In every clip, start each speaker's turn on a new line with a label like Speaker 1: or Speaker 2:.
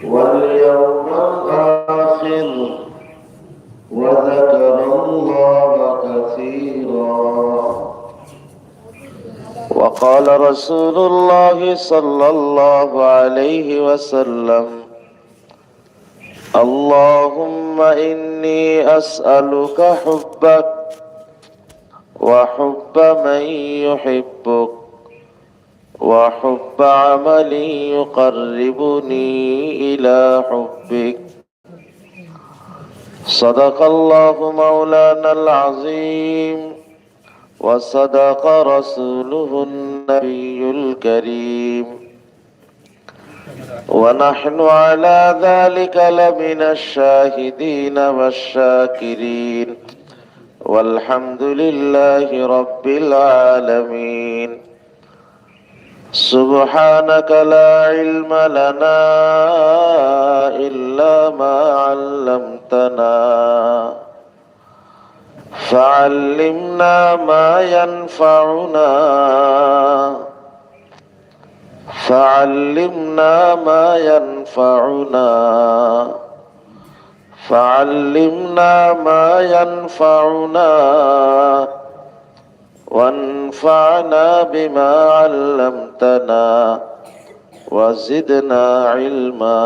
Speaker 1: واليوم الآخر وذكر الله كثيرا. وقال رسول الله صلى الله عليه وسلم: اللهم إني أسألك حبك وحب من يحبك وحب عمل يقربني إلى حبك. صدق الله مولانا العظيم وصدق رسوله النبي الكريم، ونحن على ذلك لمن الشاهدين والشاكرين، والحمد لله رب العالمين. سبحانك لا علم لنا إلا ما علمتنا، فعلمنا ما ينفعنا فعلمنا ما ينفعنا فعلمنا ما ينفعنا وانفعنا بما علمتنا وزدنا علما.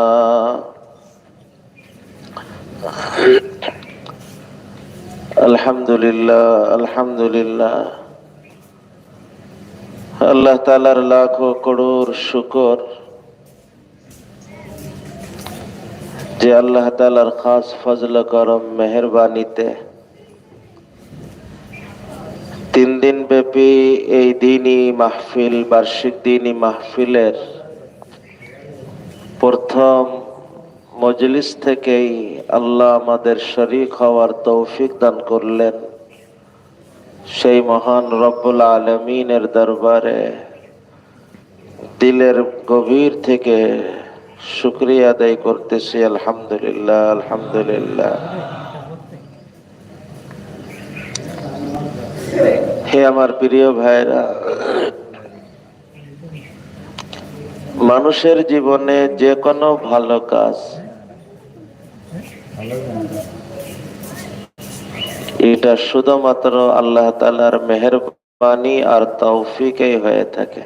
Speaker 1: আলহামদুলিল্লাহ, আলহামদুলিল্লাহ। আল্লাহ তাআলার লাখো করোড় শুকর যে আল্লাহ তাআলার খাস ফজল করম মেহেরবানিতে 3 দিন ব্যাপী এই দ্বীনি মাহফিল, বার্ষিক দ্বীনি মাহফিলের প্রথম মজলিস থেকেই আল্লাহ আমাদের শরীক হওয়ার তৌফিক দান করলেন। সেই মহান রব্বুল আলামিনের দরবারে দিলের গভীর থেকে শুকরিয়া আদায় করতেছি। আলহামদুলিল্লাহ, আলহামদুলিল্লাহ। হে আমার প্রিয় ভাইরা, মানুষের জীবনে যে কোনো ভালো কাজ এটা শুধুমাত্র আল্লাহ তাআলার মেহেরবানি আর তৌফিকেই হয়ে থাকে।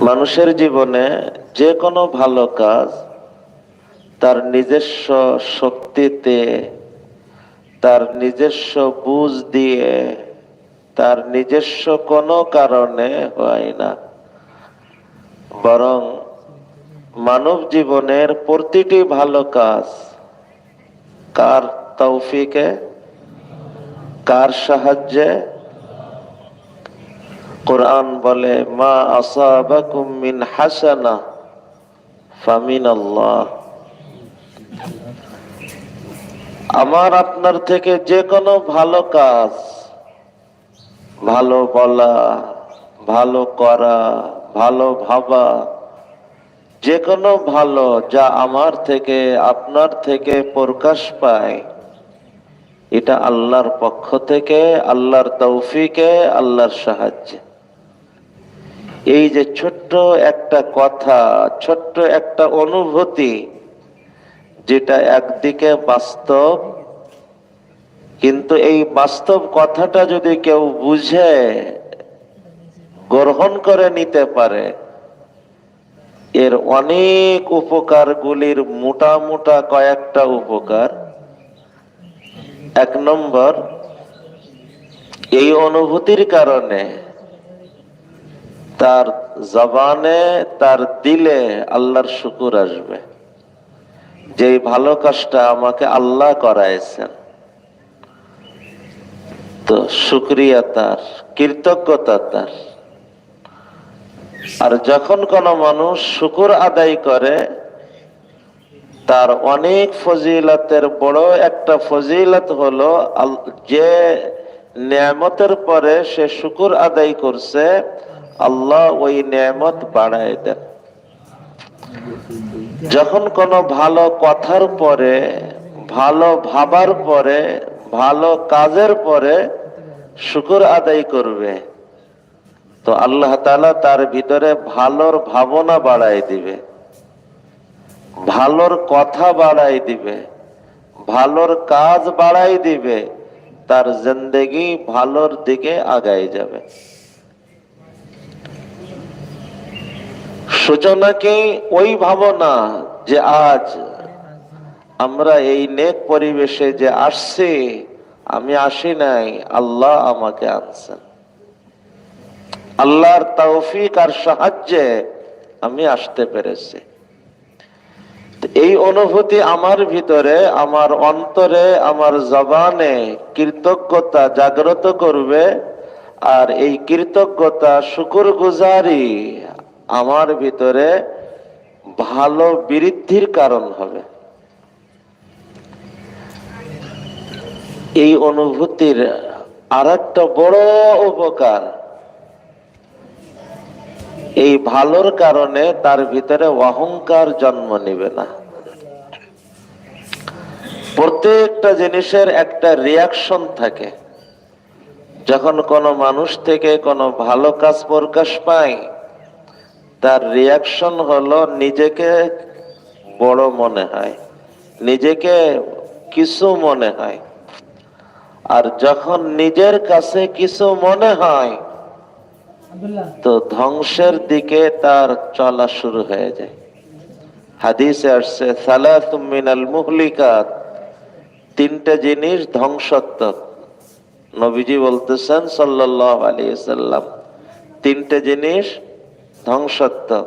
Speaker 1: মানুষের জীবনে যে কোনো ভালো কাজ তার নিজস্ব শক্তিতে, তার নিজস্ব বুঝ দিয়ে, তার নিজস্ব কোনো কারণে হয় না, বরং মানব জীবনের প্রতিটি ভালো কাজ কার তৌফিকে, কার সাহায্যে? কোরআন বলে, মা আসাবাকুম মিন হাসানা ফামিনাল্লাহ। আমার আপনার থেকে যে কোনো ভালো কাজ, ভালো বলা, ভালো করা, ভালো ভাবা, যে কোনো ভালো যা আমার থেকে আপনার থেকে প্রকাশ পায় এটা আল্লাহর পক্ষ থেকে, আল্লাহর তৌফিকে, আল্লাহর সাহায্যে। এই যে ছোট্ট একটা কথা, ছোট্ট একটা অনুভূতি, যেটা একদিকে বাস্তব, কিন্তু এই বাস্তব কথাটা যদি কেউ বুঝে গ্রহণ করে নিতে পারে, এর অনেক উপকারগুলির মোটা মোটা কয়েকটা উপকার। 1 নম্বর, এই অনুভূতির কারণে তার জবানে, তার দিলে আল্লাহর শুকর আসবে, যে ভালো কাজটা আমাকে আল্লাহ করাইছেন, তো শুকরিয়া তার, কৃতজ্ঞতা তার। আর যখন কোনো মানুষ শুকর আদায় করে, তার অনেক ফজিলতের বড় একটা ফজিলত হলো যে নেয়ামতের পরে সে শুকর আদায় করছে, আল্লাহ ওই নেয়ামত বাড়ায় দেন। যখন কোনো ভালো কথার পরে, ভালো ভাবার পরে, ভালো কাজের পরে শুকর আদায় করবে, তো আল্লাহ তাআলা তার ভিতরে ভালোর ভাবনা বাড়াই দিবে, ভালোর কথা বাড়াই দিবে, ভালোর কাজ বাড়াই দিবে, তার জিন্দেগি ভালোর দিকে আগাই যাবে। সূচনাকে ওই ভাবনা যে আজ আমরা এই নেক পরিবেশে যে আসছি, আমি আসি নাই, আল্লাহ আমাকে আনছেন, আল্লাহর তৌফিক আর সাহায্যে আমি আসতে পেরেছি। এই অনুভূতি আমার ভিতরে, আমার অন্তরে, আমার জবানে কৃতজ্ঞতা জাগ্রত করবে। আর এই কৃতজ্ঞতা শুকরগুজারি আমার ভিতরে ভালো বৃদ্ধির কারণ হবে। এই অনুভূতির আরেকটা বড় উপকার, এই ভালোর কারণে তার ভিতরে অহংকার জন্ম নেবে না। প্রত্যেকটা জিনিসের একটা রিয়াকশন থাকে। যখন কোনো মানুষ থেকে কোনো ভালো কাজ প্রকাশ পায়, তার রিয়াকশন হলো নিজেকে বড় মনে হয়, নিজেকে কিছু মনে হয়। আর যখন নিজের কাছে কিছু মনে হয়, তো ধ্বংসের দিকে তার চলা শুরু হয়ে যায়। হাদিসে আসছে সালাতুম মিনাল মুহলিকাত, তিনটা জিনিস ধ্বংসাত্মক। নবীজি বলতেছেন সাল্লাল্লাহু আলাইহি ওয়াসাল্লাম, তিনটা জিনিস ধ্বংসাত্মক।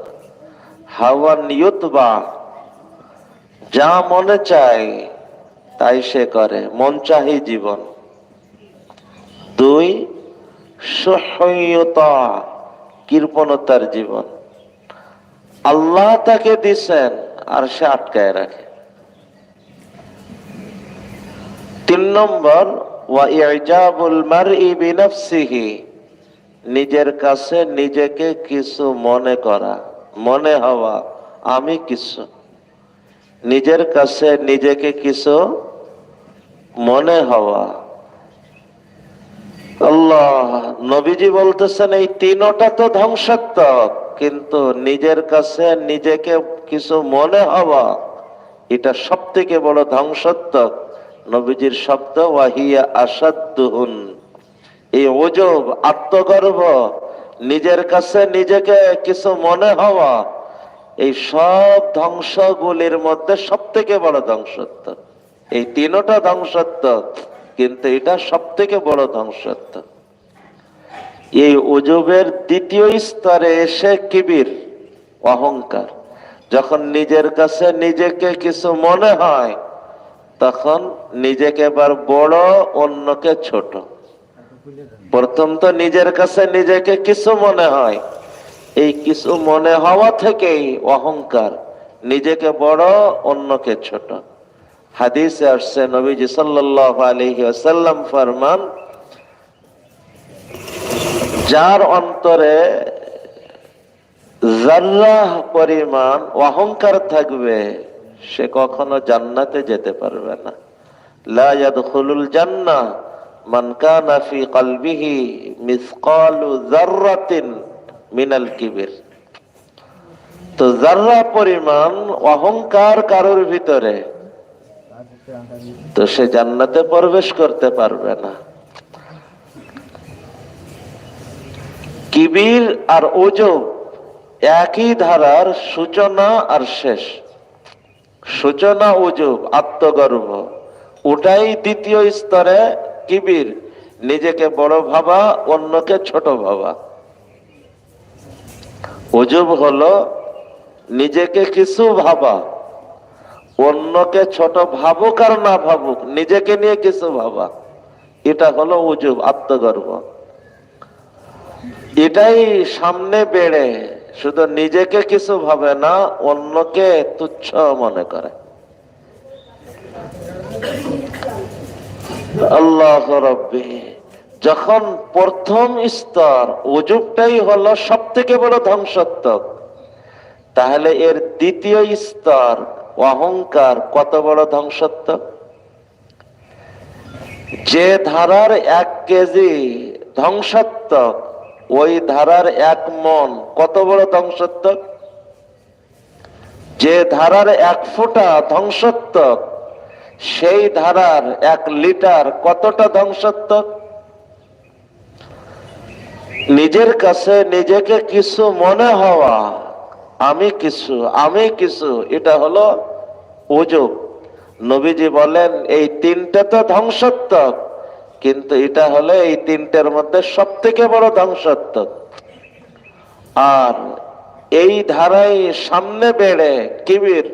Speaker 1: হাওয়ান ইউতবা, যা মনে চায় তাই সে করে, মন চাহি জীবন। দুই, সুহইয়তা, কৃপণতার জীবন। আল্লাহ তাকে দিছেন আর সে আটকায় রাখে। তিন নম্বর, ওয়া ইজাবুল মারই বিনাফসিহি, নিজের কাছে নিজেকে কিছু মনে করা, মনে হওয়া আমি কিছু, নিজের কাছে নিজেকে কিছু মনে হওয়া। আল্লাহ নবীজি বলতেছেন এই তিনটা তো ধ্বংসাত্মক, কিন্তু নিজের কাছে নিজেকে কিছু মনে হওয়া এটা সব থেকে বড় ধ্বংসাত্মক। নবীজির শব্দ ওয়াহিয়া আসাদ্দুহুন, এই ওজব, আত্মগর্ব, নিজের কাছে নিজেকে কিছু মনে হওয়া, এই সব ধ্বংসগুলির মধ্যে সব থেকে বড় ধ্বংসাত্মক। এই তিনটা ধ্বংসাত্মক, কিন্তু এটা সব থেকে বড় ধ্বংসাত্মক। এই ওজবের দ্বিতীয় স্তরে এসে কিবির, অহংকার। যখন নিজের কাছে নিজেকে কিছু মনে হয়, তখন নিজেকে এবার বড়, অন্যকে ছোট। প্রথম তো নিজের কাছে নিজেকে কিছু মনে হয়, এই কিছু মনে হওয়া থেকেই অহংকার, নিজেকে বড়, অন্যকে ছোট। হাদিসে আসছে নবীজি সাল্লাল্লাহু আলাইহি ওয়াসাল্লাম ফরমান, যার অন্তরে যাররা পরিমাণ অহংকার থাকবে, সে কখনো জান্নাতে যেতে পারবে না। লা ইয়াদখুলুল জান্নাহ মান কানা ফি কলবিহি মিসকালু যাররাতিন মিনাল কিবির। তো যাররা পরিমাণ অহংকার কারোর ভিতরে, তো সে জান্নাতে প্রবেশ করতে পারবে না। কিবির আর ওজব একই ধারার সূচনা আর শেষ। সূচনা ওজব, আত্মগর্ব, ওটাই দ্বিতীয় স্তরে কিবির, নিজেকে বড় ভাবা, অন্যকে ছোট ভাবা। ওজব হলো নিজেকে কিছু ভাবা, অন্যকে ছোট ভাবুক আর না ভাবুক, নিজেকে নিয়ে কিছু ভাবা, এটা হলো ওজব, আত্মগর্ব। এটাই সামনে বেড়ে শুধু নিজেকে কিছু ভাবে না, অন্যকে তুচ্ছ মনে করে। আল্লাহ রাব্বি, যখন প্রথম স্তর ওজবটাই হলো সব থেকে বড় ধ্বংসাত্মক, তাহলে এর দ্বিতীয় স্তর অহংকার কত বড় ধ্বংসাত্মক। যে ধারার 1 কেজি ধ্বংসাত্মক, ওই ধারার 1 মণ কত বড় ধ্বংসাত্মক, যে ধারার 1 ফোঁটা ধ্বংসাত্মক সেই ধারার 1 লিটার কতটা ধ্বংসাত্মক। নিজের কাছে নিজেকে কিছু মনে হওয়া, আমি কিছু, এটা হলো উজব। নবীজি বলেন এই 3টে তো ধ্বংসাত্মক, কিন্তু এটা হলো এই 3টের মধ্যে সব থেকে বড় ধ্বংসাত্মক। আর এই ধারায় সামনে বেড়ে কিবির,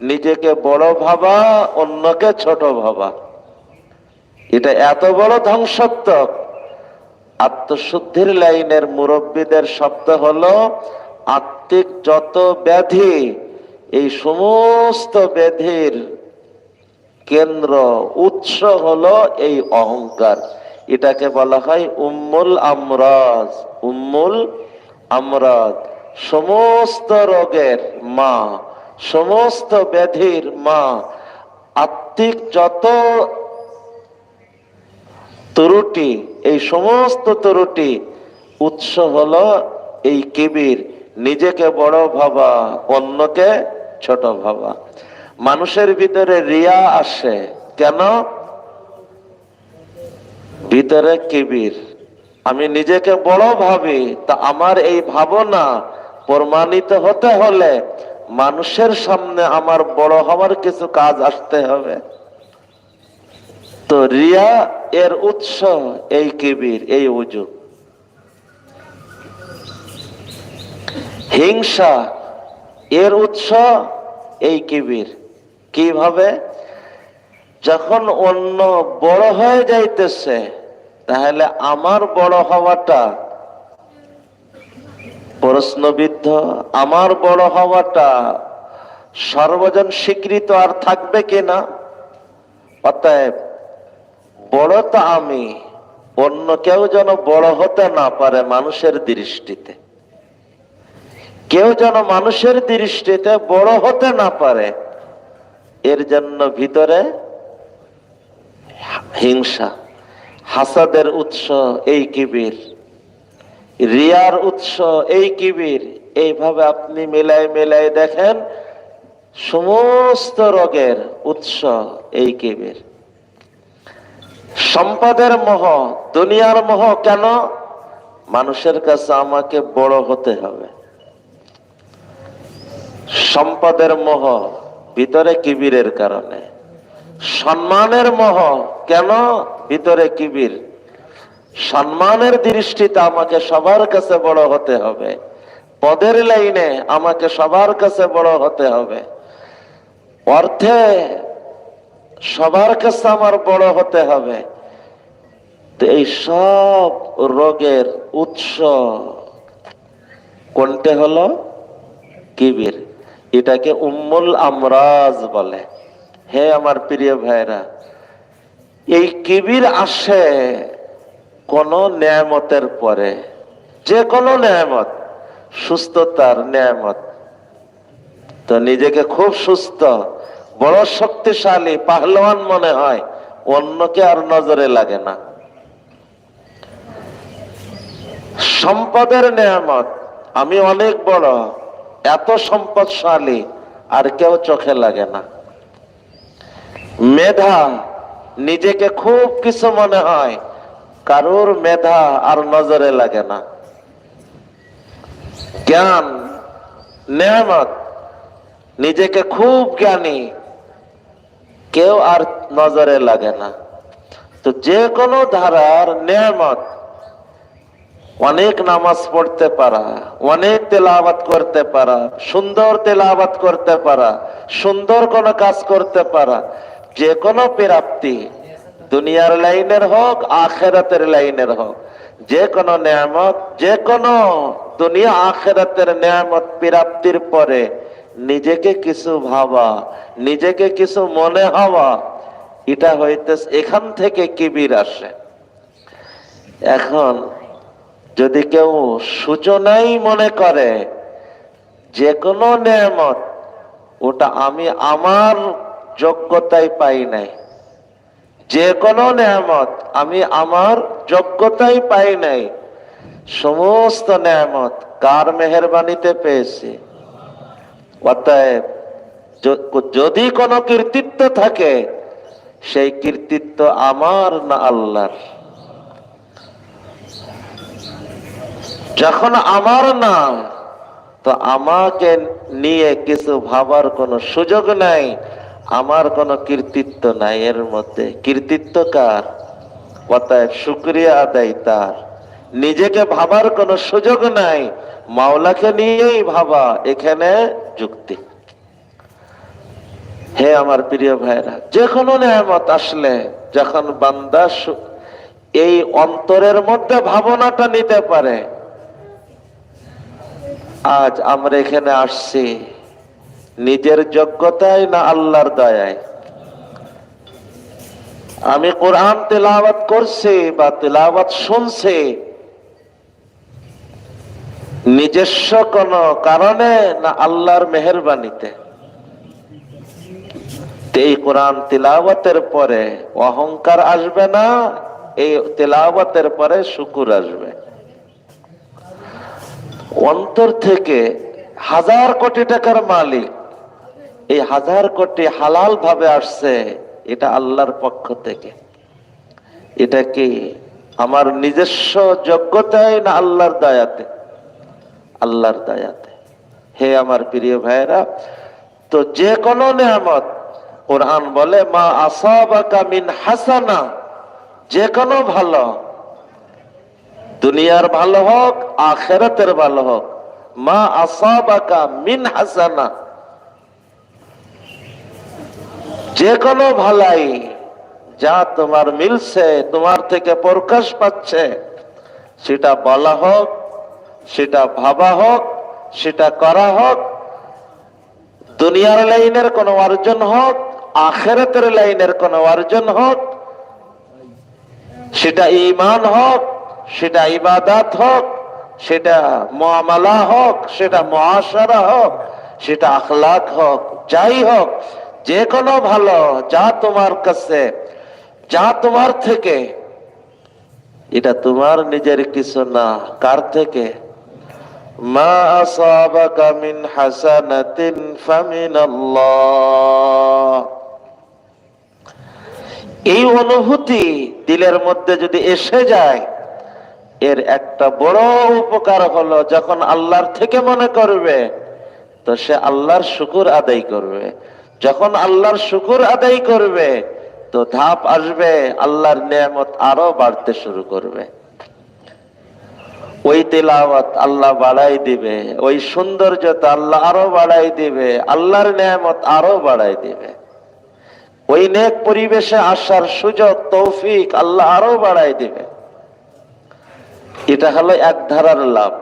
Speaker 1: নিজেকে বড় ভাবা, অন্যকে ছোট ভাবা, এটা এত বড় ধ্বংসাত্মক। আত্মশুদ্ধির লাইনের মুরব্বীদের শব্দ হলো আত্মিক যত ব্যাধি, এই সমস্ত ব্যাধির কেন্দ্র উৎস হলো এই অহংকার। এটাকে বলা হয় উম্মুল আমরাজ। উম্মুল আমরাজ, সমস্ত রোগের মা, সমস্ত ব্যাধির মা। আত্মিক যত ত্রুটি, এই সমস্ত ত্রুটি উৎস হলো এই কিবির, নিজেকে বড় ভাবা, অন্যকে ছোট ভাবা। মানুষের ভিতরে রিয়া আসে কেন? ভিতরে কিবির, আমি নিজেকে বড় ভাবি, তা আমার এই ভাবনা প্রমাণিত হতে হলে মানুষের সামনে আমার বড় হওয়ার কিছু কাজ আসতে হবে। তো রিয়া এর উৎস এই কিবির, এই উজুব। হিংসা এর উৎস এই কিবির। কিভাবে? যখন অন্য বড় হয়ে যাইতেছে, তাহলে আমার বড় হওয়াটা প্রশ্নবিদ্ধ, আমার বড় হওয়াটা সর্বজন স্বীকৃত আর থাকবে কিনা। অতএব বড় তো আমি, অন্য কেউ যেন বড় হতে না পারে মানুষের দৃষ্টিতে, কেউ যেন মানুষের দৃষ্টিতে বড় হতে না পারে, এর জন্য ভিতরে হিংসা। হাসাদের উৎস এই কিবির, রিয়ার উৎস এই কিবির। এইভাবে আপনি মেলায় দেখেন, সমস্ত রোগের উৎস এই কিবির। সম্পদের মোহ, দুনিয়ার মোহ কেন? মানুষের কাছে আমাকে বড় হতে হবে। সম্পদের মোহ ভিতরে কিবিরের কারণে। সম্মানের মোহ কেন? ভিতরে কিবির। সম্মানের দৃষ্টিতে আমাকে সবার কাছে বড় হতে হবে, পদের লাইনে আমাকে সবার কাছে বড় হতে হবে, অর্থে সবার কাছে আমার বড় হতে হবে। তো এই সব রোগের উৎস কোনটা হলো? কিবির। এটাকে উম্মুল আমরাজ বলে। হে আমার প্রিয় ভাইরা, এই কিবির আসে কোন নেয়ামতের পরে। যে কোনো নেয়ামত, সুস্থতার নেয়ামত, তো নিজেকে খুব সুস্থ, বড় শক্তিশালী, পাহলওয়ান মনে হয়, অন্যকে আর নজরে লাগে না। সম্পদের নেয়ামত, আমি অনেক বড়, এত সম্পদশালী, আর কেউ চোখে লাগে না। মেধা, নিজেকে খুব কিছু মনে হয়, কারোর মেধা আর নজরে লাগে না। জ্ঞান নেয়ামত, নিজেকে খুব জ্ঞানী, কেউ আর নজরে লাগে না। তো যে কোনো ধারার নেয়ামত, অনেক নামাজ পড়তে পারা, অনেক তেলাওয়াত করতে পারা, সুন্দর তেলাওয়াত করতে পারা, সুন্দর কোনো কাজ করতে পারা, যে কোনো প্রাপ্তি, দুনিয়ার লাইনের হোক আখেরাতের লাইনের হোক, যে কোনো নেয়ামত, যে কোনো দুনিয়া আখেরাতের নেয়ামত প্রাপ্তির পরে নিজেকে কিছু ভাবা, নিজেকে কিছু মনে হওয়া, এটা হইতে এখান থেকে কিবির আসে। এখন যদি কেউ সূচনাই মনে করে যে কোনো নেয়ামত ওটা আমি আমার যোগ্যতায় পাই নাই, যে কোনো নেয়ামত আমি আমার যোগ্যতায় পাই নাই, সমস্ত নেয়ামত কার মেহেরবানিতে পেয়েছি। অতএব যদি কোনো কৃতিত্ব থাকে, সেই কৃতিত্ব আমার না আল্লাহর। যখন আমার না, তো আমাকে নিয়ে কিছু ভাবার কোনো সুযোগ নাই, আমার কোনো কৃতিত্ব নাই এর মধ্যে। কৃতিত্ব কার? অতএব শুকরিয়া আদায় তার। নিজেকে ভাবার কোনো সুযোগ নাই, মাওলাকে নিয়েই ভাবা এখানে যুক্তি। হে আমার প্রিয় ভাইরা, যে কোনো নেয়ামত আসলে যখন বান্দা এই অন্তরের মধ্যে ভাবনাটা নিতে পারে, আজ আমরা এখানে আসছি নিজের যোগ্যতায় না আল্লাহর দয়ায়? আমি কোরআন তেলাওয়াত করছি বা তেলাওয়াত শুনছি নিজস্ব কোন কারণে না আল্লাহর মেহেরবানিতে? এই কোরআন তেলাওয়াতের পরে অহংকার আসবে না, এই তেলাওয়াতের পরে শুকুর আসবে। অন্তর থেকে হাজার কোটি টাকার মালিক, এই হাজার কোটি হালাল ভাবে আসছে, এটা আল্লাহর পক্ষ থেকে। এটা কি আমার নিজস্ব যোগ্যতায় না আল্লাহর দয়াতে? আল্লাহর দয়াতে। হে আমার প্রিয় ভাইরা, তো যে কোনো নেয়ামত, কোরআন বলে মা আসাবাকা মিন হাসানা, যে কোনো ভালো, দুনিয়ার ভালো হোক আখিরাতের ভালো হোক, মা আসাবাকা মিন হাসানা, যে কোনো ভালাই যা তোমার মিলছে, তোমার থেকে প্রকাশ পাচ্ছে, সেটা বলা হোক, সেটা ভাবা হোক, সেটা করা হোক, দুনিয়ার লাইনের কোনো অর্জন হোক, আখিরাতের লাইনের কোনো অর্জন হোক, সেটা ঈমান হোক, সেটা ইবাদত হোক, সেটা মুআমালা হোক, সেটা মুআশারা হোক, সেটা আখলাক হোক, যাই হোক, যে কোনো ভালো যা তোমার কাছে, যা তোমার থেকে, এটা তোমার নিজের কিছু না। কার থেকে? মা আসাবাকা মিন হাসানাতিন ফামিনাল্লাহ। এই অনুভূতি দিলের মধ্যে যদি এসে যায়, এর একটা বড় উপকার হলো, যখন আল্লাহর থেকে মনে করবে তো সে আল্লাহর শুকর আদায় করবে। যখন আল্লাহর শুকর আদায় করবে, তো ধাপ আসবে, আল্লাহর নেয়ামত আরো বাড়তে শুরু করবে। ওই তেলাওয়াত আল্লাহ বাড়াই দিবে, ওই সৌন্দর্যতা আল্লাহ আরো বাড়াই দিবে, আল্লাহর নেয়ামত আরো বাড়াই দিবে। ওই নেক পরিবেশে আসার সুযোগ, তৌফিক আল্লাহ আরো বাড়াই দিবে। এটা হলো এক ধারার লাভ।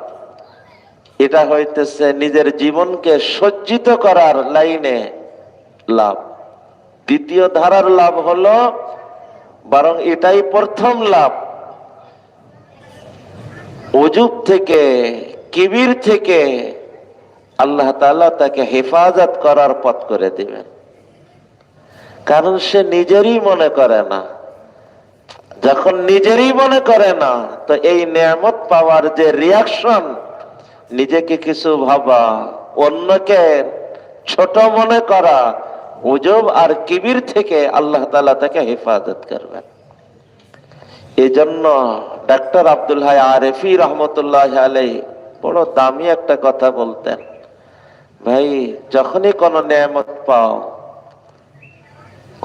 Speaker 1: এটা হইতেছে নিজের জীবনকে সজ্জিত করার লাইনে লাভ। দ্বিতীয় ধারার লাভ হলো, বরং এটাই প্রথম লাভ, উজুব থেকে, কিবির থেকে আল্লাহ তাআলা তাকে হেফাজত করার পথ করে দিবেন। কারণ সে নিজেরই মনে করে না। যখন নিজেরই মনে করে না, তো এই নেয়ামত পাওয়ার যে রিয়াকশন, নিজেকে কিছু ভাবা, অন্যকে ছোট মনে করা, উজব আর কিবির থেকে আল্লাহ তাআলা তাকে হেফাজত করবেন। এই জন্য ডাক্তার আব্দুল হাই আরেফি রহমতুল্লাহ আলাইহি বড় দামি একটা কথা বলতেন, ভাই যখনই কোন নেয়ামত পাও,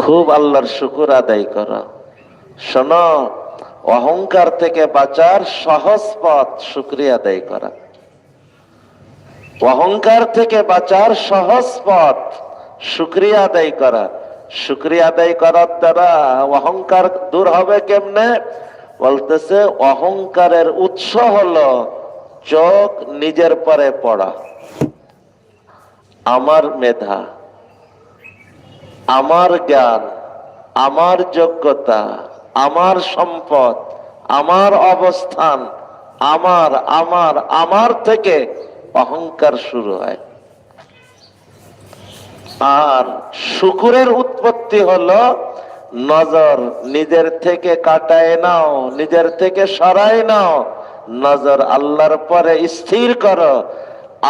Speaker 1: খুব আল্লাহর শুকর আদায় করো। শোনো, অহংকার থেকে বাঁচার সহজ পথ শুকরিয়া আদায় করা। অহংকার থেকে বাঁচার সহজ পথ শুকরিয়া আদায় করা। শুকরিয়া আদায় করার দ্বারা অহংকার দূর হবে কেমনে? বলতেছে অহংকারের উৎস হলো চোখ নিজের পরে পড়া। আমার মেধা, আমার জ্ঞান, আমার যোগ্যতা, আমার সম্পদ, আমার অবস্থান, আমার আমার আমার থেকে অহংকার শুরু হয়। আর শুকরের উৎপত্তি হলো নজর নিজের থেকে কাটায় নাও, নিজের থেকে সরায় নাও, নজর আল্লাহর পরে স্থির করো,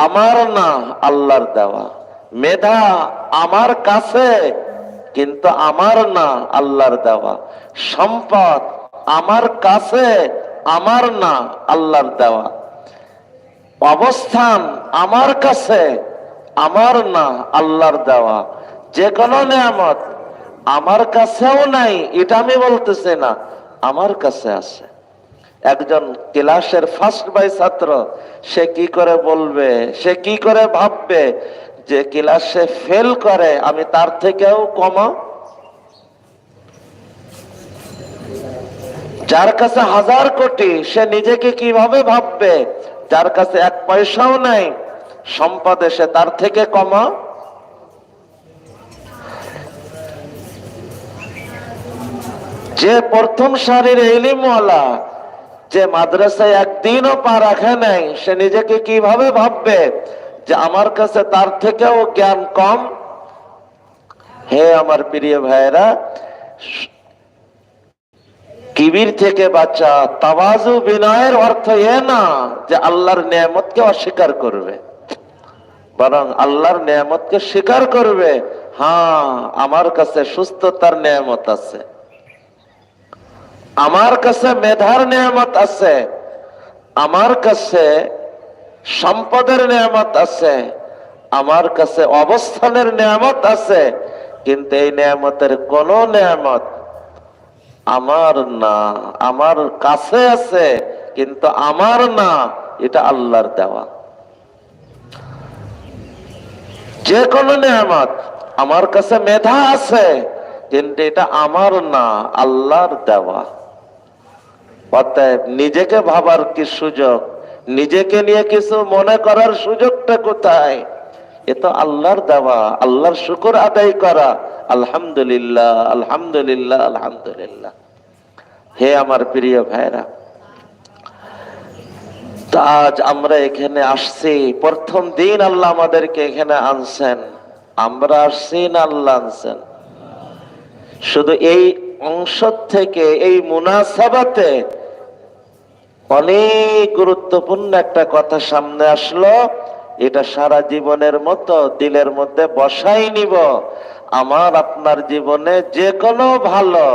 Speaker 1: আমার না আল্লাহর দেওয়া। মেধা আমার কাছে, কিন্তু আমার না আল্লাহর দেওয়া। সম্পদ আমার কাছে, আমার না আল্লাহর দেওয়া। অবস্থান আমার কাছে, আমার না আল্লাহর দেওয়া। যে কোনো নিয়ামত আমার কাছেও নাই, এটা আমি বলতেছি না, আমার কাছে আছে। একজন ক্লাসের ফার্স্ট বাই ছাত্র, সে কি করে বলবে, সে কি করে ভাববে যে ক্লাসে ফেল করে আমি তার থেকেও কম? যার কাছে 1000 কোটি, সে নিজেকে কিভাবে ভাববে যার কাছে 1 পয়সাও নাই, সম্পদে সে তার থেকে কম? যে প্রথম সারির ইলমওয়ালা, যে মাদ্রাসায় একদিনও পা রাখে নাই, সে নিজেকে কিভাবে ভাববে যে আমার কাছে তার থেকেও জ্ঞান কম? হে আমার প্রিয় ভাইরা, কিবির থেকে বাঁচা, তাওয়াজু বিনয়ের অর্থ এ না যে আল্লাহর নিয়ামতকে অস্বীকার করবে, বরং আল্লাহর নিয়ামতকে স্বীকার করবে। হ্যাঁ, আমার কাছে সুস্থতার নিয়ামত আছে, আমার কাছে মেধার নিয়ামত আছে, আমার কাছে সম্পদের নিয়ামত আছে, আমার কাছে অবস্থানের নিয়ামত আছে, কিন্তু এই নিয়ামতের কোন নিয়ামত আমার না। আমার কাছে আছে কিন্তু আমার না, এটা আল্লাহর দেওয়া। যে কোনো নিয়ামত, আমার কাছে মেধা আছে কিন্তু এটা আমার না, আল্লাহর দেওয়া। অতএব নিজেকে ভাবার কি সুযোগ, নিজেকে নিয়ে কিছু মনে করার সুযোগটা কোথায়? এ তো আল্লাহর দেওয়া, আল্লাহর শুকর আদায় করা। আলহামদুলিল্লাহ, আলহামদুলিল্লাহ, আলহামদুলিল্লাহ। হে আমার প্রিয় ভাইরা, তো আজ আমরা এখানে আসছি, প্রথম দিন আল্লাহ আমাদেরকে এখানে আনছেন। আমরা আসছি না আল্লাহ আনছেন? শুধু এই অংশ থেকে, এই মুনাসাবাতে অনেক গুরুত্বপূর্ণ একটা কথা সামনে আসলো। এটা সারা জীবনের মতো দিলের মধ্যে বসাই নিব। আমার আপনার জীবনে যে কোনো ভালো,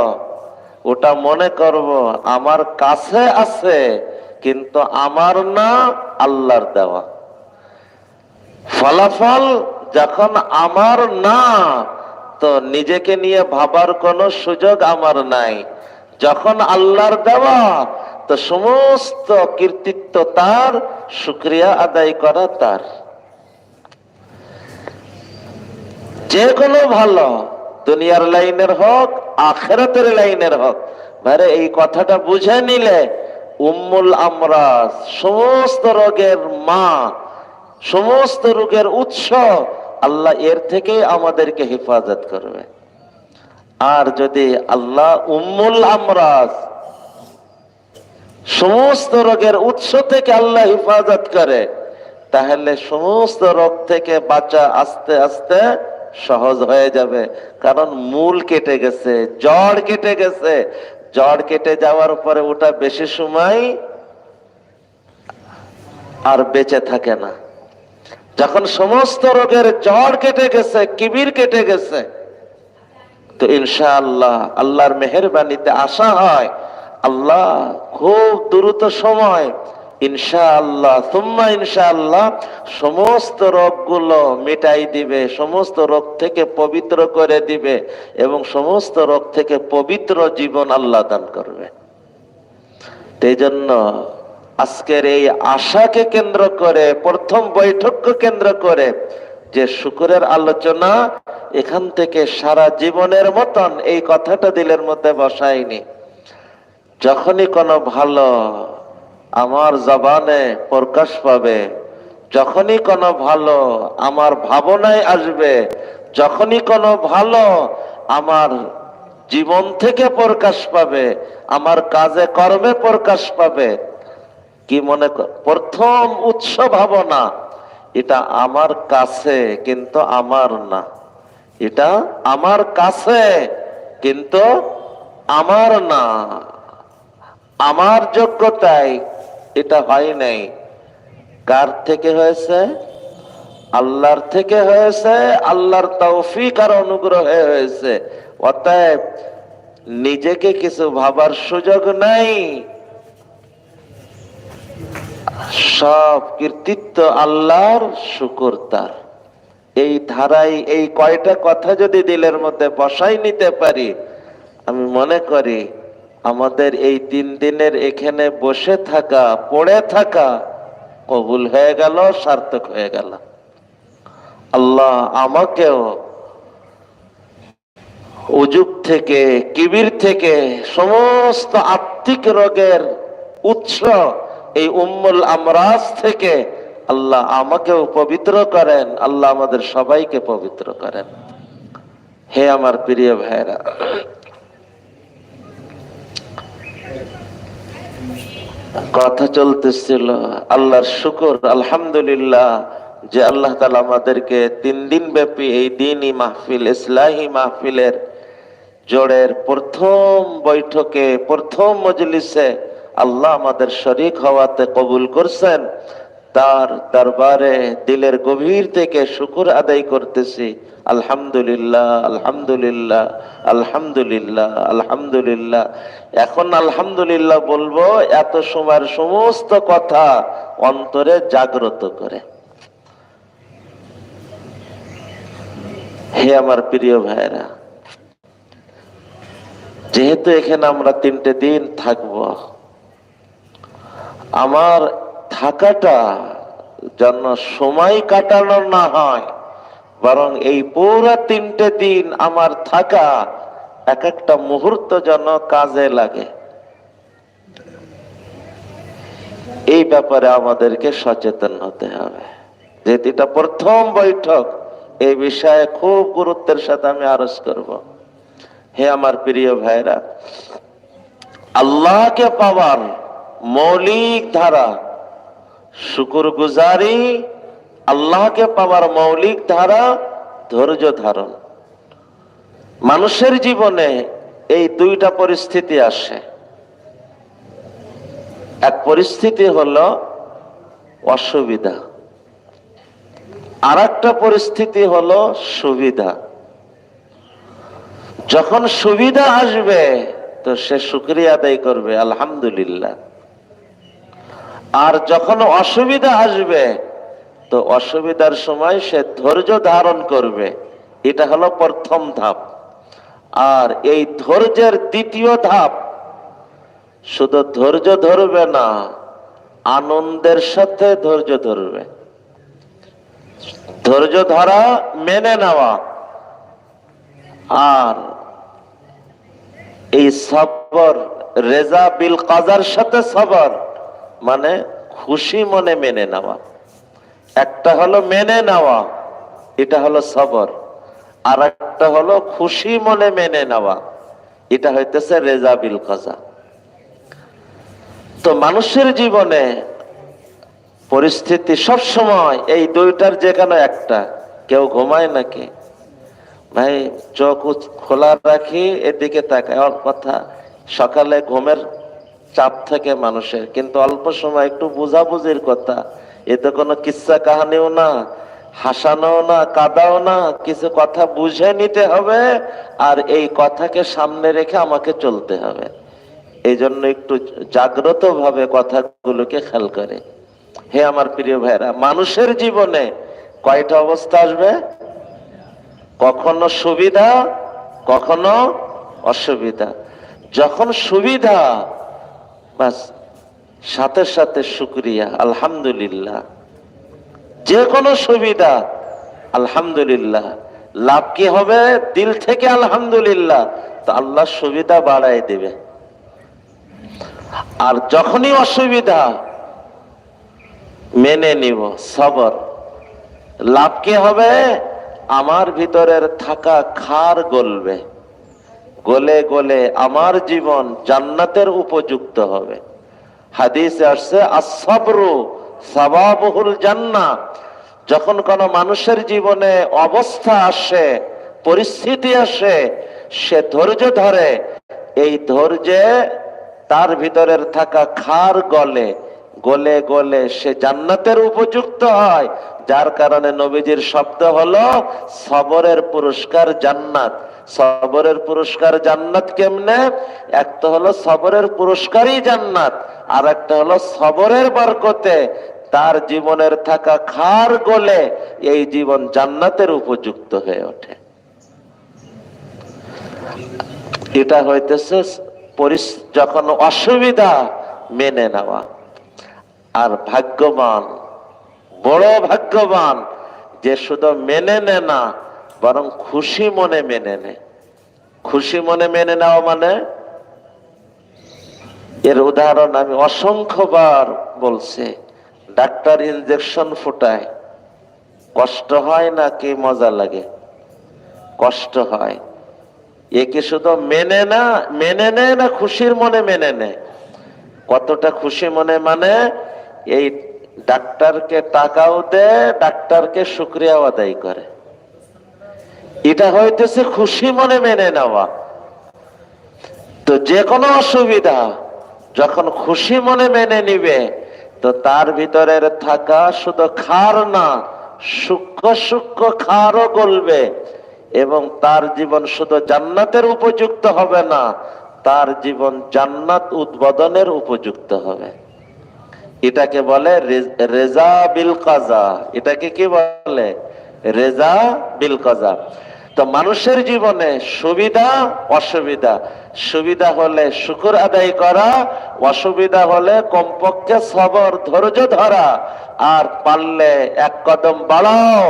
Speaker 1: ওটা মনে করব আমার কাছে আছে কিন্তু আমার না, আল্লাহর দেওয়া। ফলাফল যখন আমার না, তো নিজেকে নিয়ে ভাবার কোনো সুযোগ আমার নাই। যখন আল্লাহর দেওয়া, তো সমস্ত কৃতিত্ব তার, শুকরিয়া আদায় করা তার। যে কোনো ভালো, দুনিয়ার লাইনের হোক, আখিরাতের লাইনের হোক, ভাইরে এই কথাটা বুঝে নিলে উম্মুল আমরাজ, সমস্ত রোগের মা, সমস্ত রোগের উৎস আল্লাহ, এর থেকে আমাদেরকে হেফাজত করবে। আর যদি আল্লাহ উম্মুল আমরাজ, সমস্ত রোগের উৎস থেকে আল্লাহ হেফাজত করে, তাহলে সমস্ত রোগ থেকে বাঁচা আস্তে আস্তে সহজ হয়ে যাবে। কারণ মূল কেটে গেছে, জড় কেটে গেছে। জড় কেটে যাওয়ার পরে ওটা বেশি সময় আর বেঁচে থাকে না। যখন সমস্ত রোগের জড় কেটে গেছে, কিবির কেটে গেছে, তো ইনশাআল্লাহ আল্লাহর মেহেরবানিতে আশা হয় আল্লাহ খুব দ্রুত সময় ইনশাআল্লাহ সুম্মা ইনশাআল্লাহ সমস্ত রোগগুলো মিটাই দিবে, সমস্ত রোগ থেকে পবিত্র করে দিবে এবং সমস্ত রোগ থেকে পবিত্র জীবন আল্লাহ দান করবে। এই জন্য আজকের এই আশাকে কেন্দ্র করে, প্রথম বৈঠককে কেন্দ্র করে যে শুকরের আলোচনা, এখান থেকে সারা জীবনের মতন এই কথাটা দিলের মধ্যে বসাইনি। যখনই কোনো ভালো আমার জবানে প্রকাশ পাবে, যখনই কোনো ভালো আমার ভাবনায় আসবে, যখনই কোনো ভালো আমার জীবন থেকে প্রকাশ পাবে, আমার কাজে কর্মে প্রকাশ পাবে, কি মনে প্রথম উৎস ভাবনা, এটা আমার কাছে কিন্তু আমার না, এটা আমার কাছে কিন্তু আমার না। আমার যোগ্যতায়, এটা হয় নাই। কার থেকে হয়েছে? আল্লাহর থেকে হয়েছে, আল্লাহর তৌফিক আর অনুগ্রহে হয়েছে। অতএব নিজেকে কিছু ভাবার সুযোগ নাই, সব কৃতিত্ব আল্লাহর, শুকর তার। এই ধারায় এই কয়টা কথা যদি দিলের মধ্যে বসাই নিতে পারি, আমি মনে করি আমাদের এই 3 দিনের এখানে বসে থাকা, পড়ে থাকা কবুল হয়ে গেল, সার্থক হয়ে গেল। আল্লাহ আমাকেও উজুব থেকে, কিবির থেকে, সমস্ত আত্মিক রোগের উৎস এই উম্মুল আমরাজ থেকে আল্লাহ আমাকেও পবিত্র করেন, আল্লাহ আমাদের সবাইকে পবিত্র করেন। হে আমার প্রিয় ভাইরা, কথা চলতেছিল আল্লাহর শুকর, আলহামদুলিল্লাহ যে আল্লাহ তাআলা আমাদেরকে 3 দিন ব্যাপী এই দ্বীনি মাহফিল, ইসলাহি মাহফিলের জোড়ের প্রথম বৈঠকে, প্রথম মজলিসে আল্লাহ আমাদের শরীক হওয়াতে কবুল করছেন। তার দরবারে দিলের গভীর থেকে শুকর আদায় করতেছি। আলহামদুলিল্লাহ, আলহামদুলিল্লাহ, আলহামদুলিল্লাহ, আলহামদুলিল্লাহ। এখন আলহামদুলিল্লাহ বলবো এত সময়ের সমস্ত কথা অন্তরে জাগ্রত করে। হে আমার প্রিয় ভাইরা, যেহেতু এখানে আমরা 3টে দিন থাকব, আমার থাকাটা যেন সময় কাটানো না হয়, বরং এই পুরো 3টে দিন আমার থাকা এক একটা মুহূর্ত যেন কাজে লাগে। এই ব্যাপারে আমাদেরকে সচেতন হতে হবে। যেহেতু এটা প্রথম বৈঠক, এই বিষয়ে খুব গুরুত্বের সাথে আমি আরজ করব। হে আমার প্রিয় ভাইরা, আল্লাহকে পাওয়ার মৌলিক ধারা শুকর গুজারি, আল্লাহকে পাওয়ার মৌলিক ধারা ধৈর্য ধারণ। মানুষের জীবনে এই 2টা পরিস্থিতি আসে। এক পরিস্থিতি হলো অসুবিধা, আর একটা পরিস্থিতি হলো সুবিধা। যখন সুবিধা আসবে তো সে শুকরিয়া আদায় করবে, আলহামদুলিল্লাহ। আর যখন অসুবিধা আসবে তো অসুবিধার সময় সে ধৈর্য ধারণ করবে। এটা হলো প্রথম ধাপ। আর এই ধৈর্যের দ্বিতীয় ধাপ, শুধু ধৈর্য ধরবে না, আনন্দের সাথে ধৈর্য ধরবে। ধৈর্য ধরা মেনে নেওয়া, আর এই সবর, রেজা বিল কাজার সাথে সবর, মানে খুশি মনে মেনে নেওয়া। একটা হলো মেনে নেওয়া, এটা হলো সবর। আর একটা হলো খুশি মনে মেনে নেওয়া, এটা হইতেছে রেজা বিল কাজা। তো মানুষের জীবনে পরিস্থিতি সব সময় এই 2টার যে কোনো একটা। কেউ ঘুমায় নাকি? ভাই চোখ খোলা রাখি, এদিকে তাকায়। ওর কথা, সকালে ঘুমের চাপ থেকে মানুষের, কিন্তু অল্প সময় একটু বুঝাবুঝির কথা। এতে কোনো কিচ্ছা কাহানিও না, হাসানো না, কাদাও না, কিছু কথা বুঝে নিতে হবে। আর এই কথাকে সামনে রেখে আমাকে চলতে হবে। এই জন্য একটু জাগ্রত ভাবে কথাগুলোকে খেয়াল করে। হে আমার প্রিয় ভাইরা, মানুষের জীবনে কয়টা অবস্থা আসবে? কখনো সুবিধা, কখনো অসুবিধা। যখন সুবিধা, বাস সাথে সাথে শুকরিয়া, আলহামদুলিল্লাহ। যে কোনো সুবিধা আলহামদুলিল্লাহ। লাভ কি হবে? দিল থেকে আলহামদুলিল্লাহ, তো আল্লাহ সুবিধা বাড়াই দেবে। আর যখনই অসুবিধা, মেনে নিব, সবর। লাভ কি হবে? আমার ভিতরের থাকা খার গলবে, গলে গলে আমার জীবন জান্নাতের উপযুক্ত হবে। হাদিসে আসছে আসসাবরু সাবাবুল জান্নাহ। যখন কোন মানুষের জীবনে অবস্থা আসে, পরিস্থিতি আসে, সে ধৈর্য ধরে, এই ধৈর্যে তার ভিতরের থাকা খার গলে, গলে গলে সে জান্নাতের উপযুক্ত হয়। যার কারণে নবীজির শব্দ হলো সবরের পুরস্কার জান্নাত। সবরের পুরস্কার জান্নাত কেমনে? একটা হলো সবরের পুরস্কারই জান্নাত, আর একটা হলো সবরের বরকতে তার জীবনের থাকা খার গলে এই জীবন জান্নাতের উপযুক্ত হয়ে ওঠে। এটা হইতেছে যখন অসুবিধা মেনে নেওয়া। আর ভাগ্যবান, বড় ভাগ্যবান যে শুধু মেনে নেয় না, বরং খুশি মনে মেনে নেয়। খুশি মনে মেনে নেওয়া মানে, এর উদাহরণ আমি অসংখ্যবার বলছি। ডাক্তার ইনজেকশন ফুটায়, কষ্ট হয় না কি মজা লাগে? কষ্ট হয়। এ কি শুধু মেনে নেয় না খুশির মনে মেনে নেয়? কতটা খুশি মনে মানে, এই ডাক্তারকে টাকাও দেয়, ডাক্তারকে শুকরিয়াও আদায় করে। এটা হইতেছে খুশি মনে মেনে নেওয়া। তো যে কোনো অসুবিধা যখন খুশি মনে মেনে নিবে, তো তার ভিতরের থাকা শুধু খার না, সূক্ষ্ম সূক্ষ্ম খারও গলবে, এবং তার জীবন শুধু জান্নাতের উপযুক্ত হবে না, তার জীবন জান্নাত উদ্বোধনের উপযুক্ত হবে। এটাকে বলে রেজা বিল কাজা। এটাকে কি বলে? রেজা বিল কাজা। তো মানুষের জীবনে সুবিধা অসুবিধা, সুবিধা হলে শুকর আদায় করা, অসুবিধা হলে কমপক্ষে সবর ধৈর্য ধরা, আর পারলে এক কদম বাড়াও,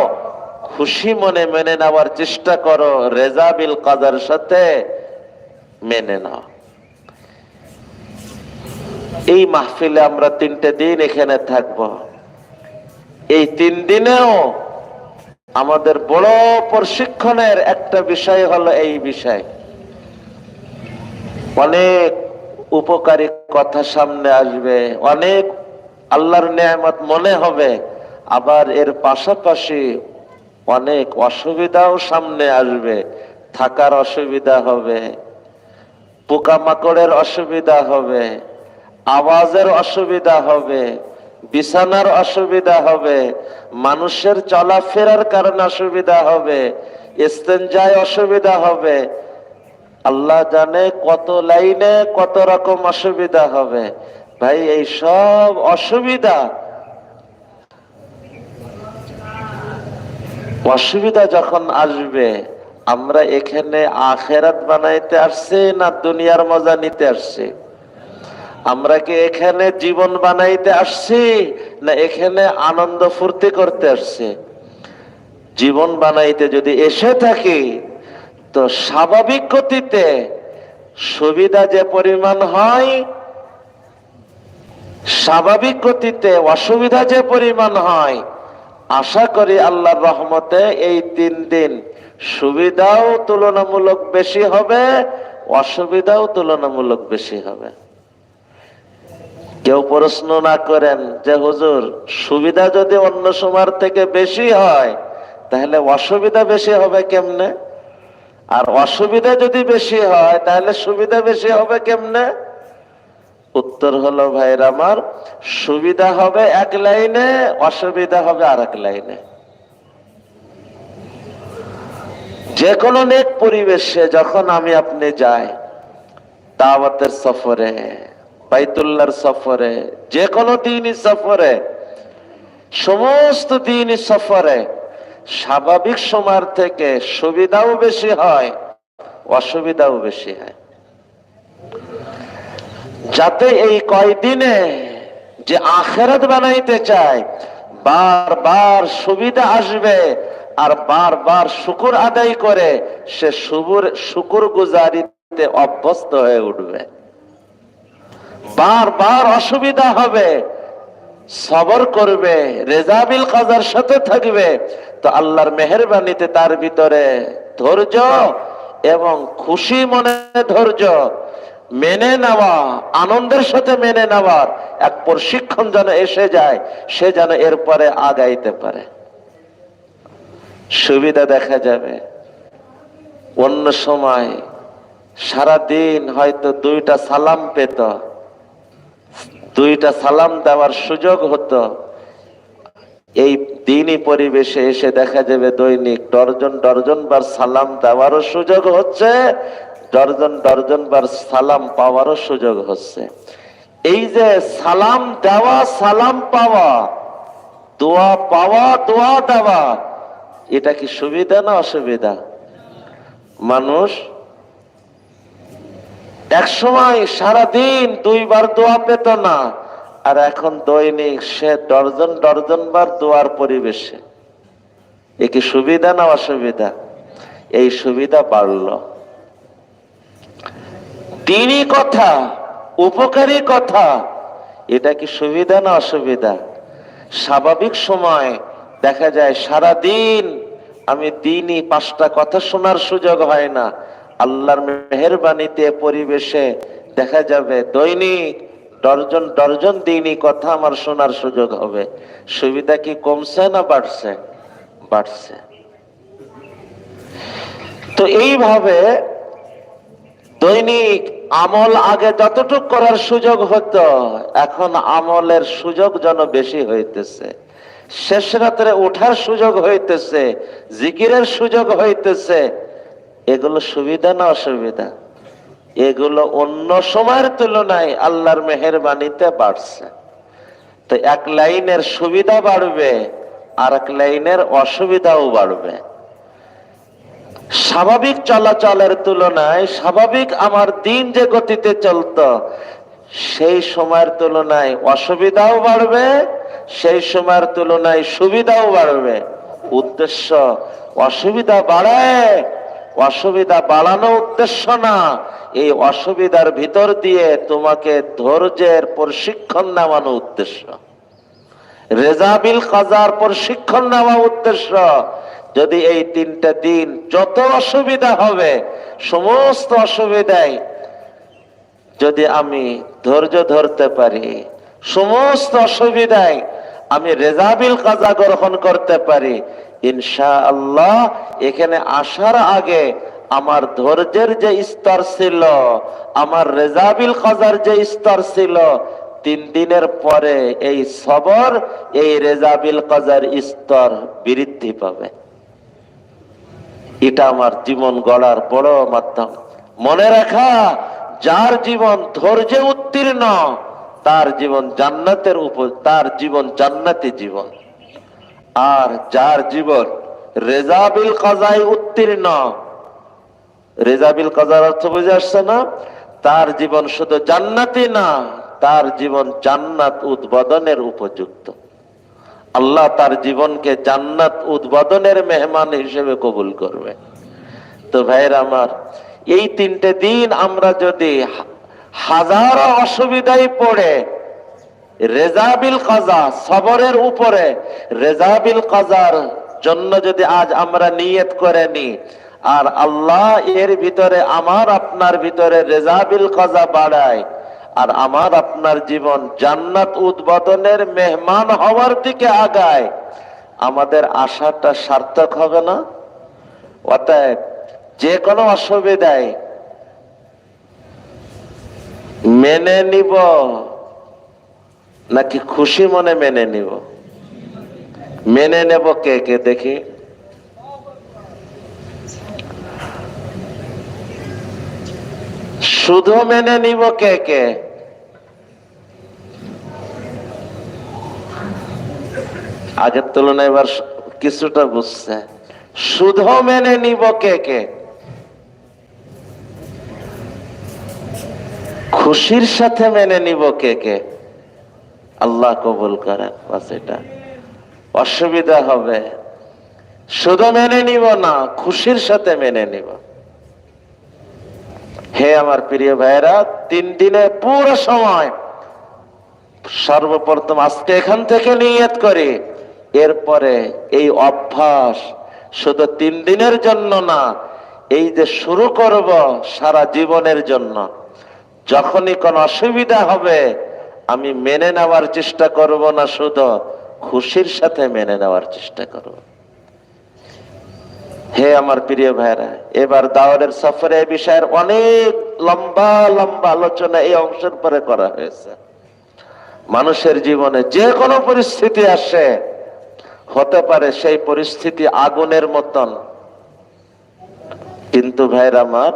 Speaker 1: খুশি মনে মেনে নেওয়ার চেষ্টা করো, রেজা বিল কাজার সাথে মেনে নাও। এই মাহফিলে আমরা 3টে দিন এখানে থাকব। এই 3 দিনেও আমাদের বড় প্রশিক্ষণের একটা বিষয় হলো এই বিষয়। অনেক উপকারী কথা সামনে আসবে, অনেক আল্লাহর নেয়ামত মনে হবে, আবার এর পাশাপাশি অনেক অসুবিধাও সামনে আসবে। থাকার অসুবিধা হবে, পোকামাকড়ের অসুবিধা হবে, আওয়াজের অসুবিধা হবে, বিছানার অসুবিধা হবে, মানুষের চলাফেরার কারণে অসুবিধা হবে, ইস্তেঞ্জায় অসুবিধা হবে। আল্লাহ জানে কত লাইনে কত রকম অসুবিধা হবে। ভাই, এই সব অসুবিধা যখন আসবে, আমরা এখানে আখেরাত বানাইতে আসছি না দুনিয়ার মজা নিতে আসছি? আমরা কি এখানে জীবন বানাইতে আসছি না এখানে আনন্দ ফুর্তি করতে আসছি? জীবন বানাইতে যদি এসে থাকি, তো স্বাভাবিক গতিতে সুবিধা যে পরিমাণ হয়, স্বাভাবিক গতিতে অসুবিধা যে পরিমাণ হয়, আশা করি আল্লাহর রহমতে এই 3 দিন সুবিধাও তুলনামূলক বেশি হবে, অসুবিধাও তুলনামূলক বেশি হবে। কেউ প্রশ্ন না করেন যে হুজুর, সুবিধা যদি অন্য সময়ের থেকে বেশি হয়, তাহলে অসুবিধা বেশি হবে কেমনে? আর অসুবিধা যদি বেশি হয়, তাহলে সুবিধা বেশি হবে কেমনে? উত্তর হলো ভাইরা আমার, সুবিধা হবে এক লাইনে, অসুবিধা হবে আর এক লাইনে। যে কোনো নেক পরিবেশে যখন আমি আপনি যাই, দাওয়াতের সফরে, বাইতুল্লাহর সফরে, যে কোনো দিনই সফরে, সমস্ত দিনই সফরে স্বাভাবিক সময়ের থেকে সুবিধাও বেশি হয়, অসুবিধাও বেশি হয়। যাতে এই কয়দিনে যে আখিরাত বানাইতে চায়, বারবার সুবিধা আসবে আর বারবার শুকর আদায় করে সে শুকর গুজারিতে অভ্যস্ত হয়ে উঠবে। বারবার অসুবিধা হবে, সবর করবে, রেজাবিল কাজার সাথে থাকবে, তো আল্লাহর মেহেরবানিতে তার ভিতরে ধৈর্য এবং খুশি মনে ধৈর্য মেনে নেওয়া, আনন্দের সাথে মেনে নেওয়ার এক প্রশিক্ষণ যেন এসে যায়, সে যেন এরপরে আগাইতে পারে। সুবিধা দেখা যাবে। অন্য সময় সারা দিন হয়তো 2টা সালাম পেত, দুইটা সালাম দেওয়ার সুযোগ হতো, এই দিনই পরিবেশে এসে দেখা যাবে দৈনিক ডর্জন ডর্জন বার সালাম দেওয়ারও সুযোগ হচ্ছে, ডর্জন ডর্জন বার সালাম পাওয়ারও সুযোগ হচ্ছে। এই যে সালাম দেওয়া, সালাম পাওয়া, দোয়া পাওয়া, দোয়া দেওয়া, এটা কি সুবিধা না অসুবিধা? মানুষ এক সময় সারাদিন 2 বার দোয়া পেত না, আর এখন দৈনিক সে ডর্জন ডর্জন বার দোয়ার পরিবেশে। এ কি সুবিধা না অসুবিধা? এই সুবিধা বাড়ল। দ্বীনি কথা, উপকারী কথা, এটা কি সুবিধা না অসুবিধা? স্বাভাবিক সময় দেখা যায় সারাদিন আমি দ্বীনি 5টা কথা শোনার সুযোগ হয় না, আল্লাহর মেহেরবানিতে পরিবেশে দেখা যাবে দৈনিক ডর্জন ডর্জন দ্বীনি কথা আমার শোনার সুযোগ হবে। সুবিধা কি কমছে না বাড়ছে? বাড়ছে। তো এইভাবে দৈনিক আমল আগে যতটুক করার সুযোগ হতো, এখন আমলের সুযোগ যেন বেশি হইতেছে। শেষ রাত্রে ওঠার সুযোগ হইতেছে, জিকিরের সুযোগ হইতেছে। এগুলো সুবিধা না অসুবিধা? এগুলো অন্য সময়ের তুলনায় আল্লাহর মেহেরবানিতে বাড়ছে। তো এক লাইনের সুবিধা বাড়বে, আর এক লাইনের অসুবিধাও বাড়বে। স্বাভাবিক চলাচলের তুলনায়, স্বাভাবিক আমার দিন যে গতিতে চলতো, সেই সময়ের তুলনায় অসুবিধাও বাড়বে, সেই সময়ের তুলনায় সুবিধাও বাড়বে। উদ্দেশ্য অসুবিধা বাড়ায়, অসুবিধা বাড়ানো উদ্দেশ্য না। এই অসুবিধার ভিতর দিয়ে তোমাকে ধৈর্যের প্রশিক্ষণ নেওয়ানো উদ্দেশ্য, রেজাবিল কাজার প্রশিক্ষণ নেওয়া উদ্দেশ্য। যদি এই 3টা দিন যত অসুবিধা হবে, সমস্ত অসুবিধায় যদি আমি ধৈর্য ধরতে পারি, সমস্ত অসুবিধায় আমি রেজাবিল কাজা গ্রহণ করতে পারি, ইনশাআল্লাহ এখানে আসার আগে আমার ধৈর্যের যে স্তর ছিল, আমার রেজাবিল কাজার যে স্তর ছিল, 3 দিনের পরে এই সবর, এই রেজাবিল কাজার স্তর বৃদ্ধি পাবে। এটা আমার জীবন গড়ার বড় মাধ্যম। মনে রাখা, যার জীবন ধৈর্যে উত্তীর্ণ, তার জীবন জান্নাতের উপর, তার জীবন জান্নাতি জীবন। আর যার জীবন রেজাবিল কাজায় উত্তীর্ণ, রেজাবিল কাজার অর্থ বুঝে আসছে না? তার জীবন শুধু জান্নাতি না, তার জীবন জান্নাত উদ্বোধনের উপযুক্ত। আল্লাহ তার জীবনকে জান্নাত উদ্বোধনের মেহমান হিসেবে কবুল করবে। তো ভাইয়ের আমার, এই 3টে দিন আমরা যদি হাজারো অসুবিধায় পড়ে রেজাবিল কাজা, সবরের উপরে রেজাবিল কাজার জন্য যদি আজ আমরা নিয়ত করে নি, আর আল্লাহ এর ভিতরে আমার আপনার ভিতরে রেজাবিল কাজা বাড়ায়, আর আমার আপনার জীবন জান্নাত উদ্বোধনের মেহমান হওয়ার দিকে আগায়, আমাদের আশাটা সার্থক হবে না? অতএব যে কোনো অসুবিধায় মেনে নিব নাকি খুশি মনে মেনে নিব? মেনে নেব কে কে দেখি? শুধু মেনে নিব কে কে? আগের তুলনায় এবার কিছুটা বুঝছে। শুধু মেনে নিব কে কে? খুশির সাথে মেনে নিব কে কে? আল্লাহ কবুল করেন। বাস, এটা অসুবিধা হবে। শুধু মেনে নিব না, খুশির সাথে মেনে নিব। হে আমার প্রিয় ভাইরা, 3 দিনের পুরো সময় সর্বপ্রথম আজকে এখান থেকে নিয়ত করি, এরপরে এই অভ্যাস শুধু 3 দিনের জন্য না, এই যে শুরু করব সারা জীবনের জন্য। যখনই কোন অসুবিধা হবে আমি মেনে নেওয়ার চেষ্টা করব না, শুধু খুশির সাথে মেনে নেওয়ার চেষ্টা করব। হে আমার প্রিয় ভাইরা, এবার দাওয়াতের সফরে এই বিষয়ের অনেক লম্বা লম্বা আলোচনা এই অংশের পরে করা হয়েছে। মানুষের জীবনে যে কোনো পরিস্থিতি আসে, হতে পারে সেই পরিস্থিতি আগুনের মতন, কিন্তু ভাইরা আমার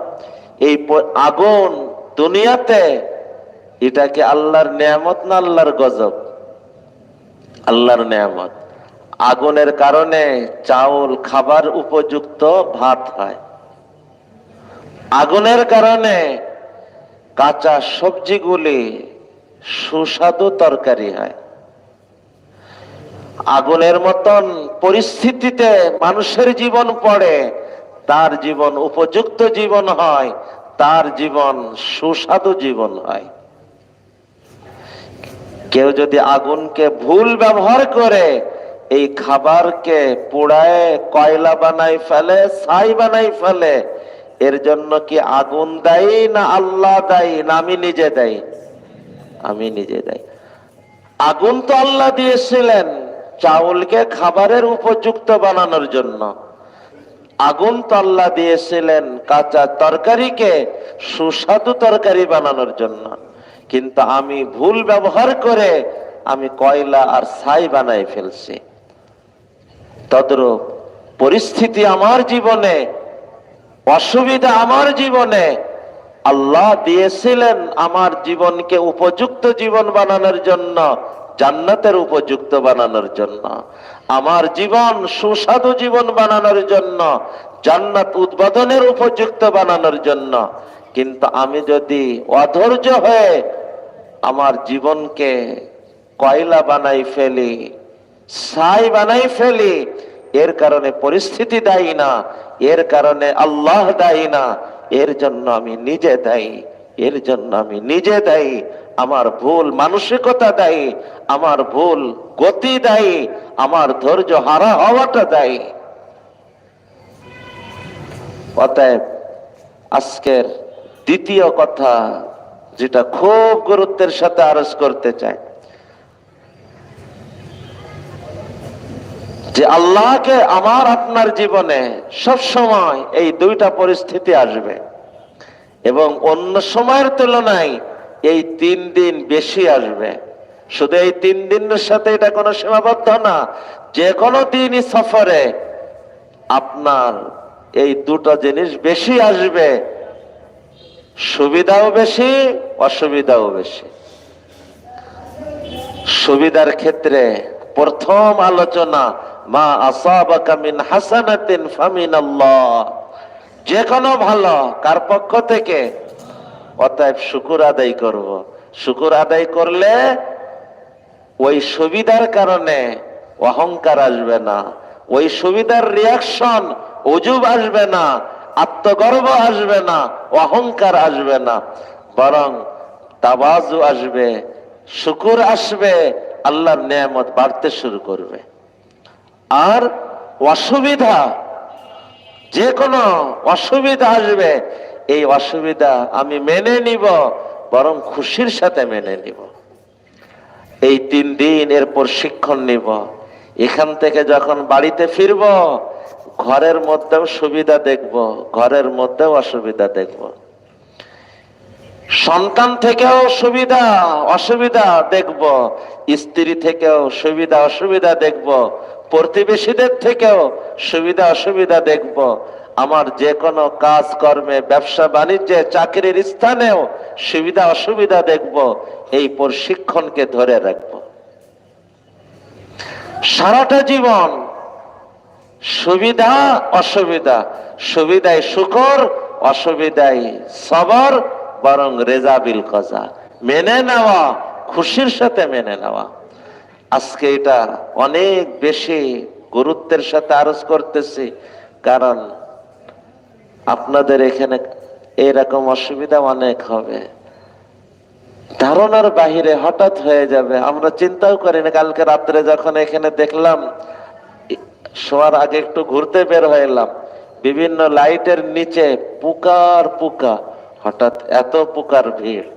Speaker 1: এই আগুন দুনিয়াতে এটা কি আল্লাহর নেয়ামত না আল্লাহর গজব? আল্লাহর নেয়ামত। আগুনের কারণে চাউল খাবার উপযুক্ত ভাত হয়, আগুনের কারণে কাঁচা সবজিগুলি সুস্বাদু তরকারি হয়। আগুনের মতন পরিস্থিতিতে মানুষের জীবন পড়ে, তার জীবন উপযুক্ত জীবন হয়, তার জীবন সুস্বাদু জীবন হয়। কেউ যদি আগুনকে ভুল ব্যবহার করে এই খাবারকে পোড়ায় কয়লা বানাই ফেলে, ছাই বানাই ফেলে, এর জন্য কি আগুন দায়ী না আল্লাহ দায়ী না আমি নিজে দায়ী? আমি নিজে দায়ী। আগুন তো আল্লাহ দিয়েছিলেন চাউলকে খাবারের উপযুক্ত বানানোর জন্য, আগুন তো আল্লাহ দিয়েছিলেন কাঁচা তরকারিকে সুস্বাদু তরকারি বানানোর জন্য, কিন্তু আমি ভুল ব্যবহার করে আমি কয়লা আর ছাই বানাই ফেলছি। তদ্রূপ পরিস্থিতি আমার জীবনে, অসুবিধা আমার জীবনে, আল্লাহ দিয়েছিলেন আমার জীবনকে উপযুক্ত জীবন বানানোর জন্য, জান্নাতের উপযুক্ত বানানোর জন্য, আমার জীবন সুস্বাদু জীবন বানানোর জন্য, জান্নাত উদ্বোধনের উপযুক্ত বানানোর জন্য। কিন্তু আমি যদি অধৈর্য হয়ে আমার জীবনকে কয়লা বানাই ফেলি, ছাই বানাই ফেলি, এর কারণে পরিস্থিতি দায়ী না, এর কারণে আল্লাহ দায়ী না, এর জন্য আমি নিজে দায়ী, এর জন্য আমি নিজে দায়ী। আমার ভুল মানসিকতা দায়ী, আমার ভুল গতি দায়ী, আমার ধৈর্য হারা হওয়াটা দায়ী। অতএব আজকের দ্বিতীয় কথা যেটা খুব গুরুত্বের সাথে আরজ করতে চাই, যে আল্লাহকে আমার আপনার জীবনে সব সময় এই দুইটা পরিস্থিতি আসবে, এবং অন্য সময়ের তুলনায় এই 3 দিন বেশি আসবে। শুধু এই 3 দিনের সাথে এটা কোনো সীমাবদ্ধ না, যে কোনো দিনই সফরে আপনার এই দুটো জিনিস বেশি আসবে, সুবিধাও বেশি অসুবিধাও বেশি। সুবিধার ক্ষেত্রে প্রথম আলোচনা, মা আসাবাকা মিন হাসানাতিন ফামিনাল্লাহ, যে কোনো ভালো কার পক্ষ থেকে? অতএব শুকর আদায় করব। শুকর আদায় করলে ওই সুবিধার কারণে অহংকার আসবে না, ওই সুবিধার রিয়াকশন উজুব আসবে না, আত্মগর্ব আসবে না, অহংকার আসবে না, বরং তাওয়াজু আসবে, শুকর আসবে, আল্লাহর নেয়ামত বাড়তে শুরু করবে। আর অসুবিধা, যে কোনো অসুবিধা আসবে, এই অসুবিধা আমি মেনে নিব, বরং খুশির সাথে মেনে নিব। এই 3 দিন এরপর শিক্ষণ নিব। এখান থেকে যখন বাড়িতে ফিরব, ঘরের মধ্যেও সুবিধা দেখব, ঘরের মধ্যেও অসুবিধা দেখব, সন্তান থেকেও সুবিধা অসুবিধা দেখব, স্ত্রী থেকেও সুবিধা অসুবিধা দেখব, প্রতিবেশীদের থেকেও সুবিধা অসুবিধা দেখব, আমার যে কোনো কাজ কর্মে, ব্যবসা বাণিজ্যে, চাকরির স্থানেও সুবিধা অসুবিধা দেখব। এই প্রশিক্ষণকে ধরে রাখব। সারাটা জীবন সুবিধা অসুবিধা, সুবিধায় শুকর, অসুবিধায় সবর, বরং রেজাবিল কজা, মেনে নেওয়া, খুশির সাথে মেনে নেওয়া। আজকে এটা অনেক বেশি গুরুত্বের সাথে আরজ করতেছি, কারণ আপনাদের এখানে এরকম অসুবিধা অনেক হবে, ধারণার বাহিরে হঠাৎ হয়ে যাবে, আমরা চিন্তাও করি না। কালকে রাত্রে যখন এখানে দেখলাম, শোয়ার আগে একটু ঘুরতে বের হইলাম, বিভিন্ন লাইটের নিচে পোকার পোকা, হঠাৎ এত পোকার ভিড়।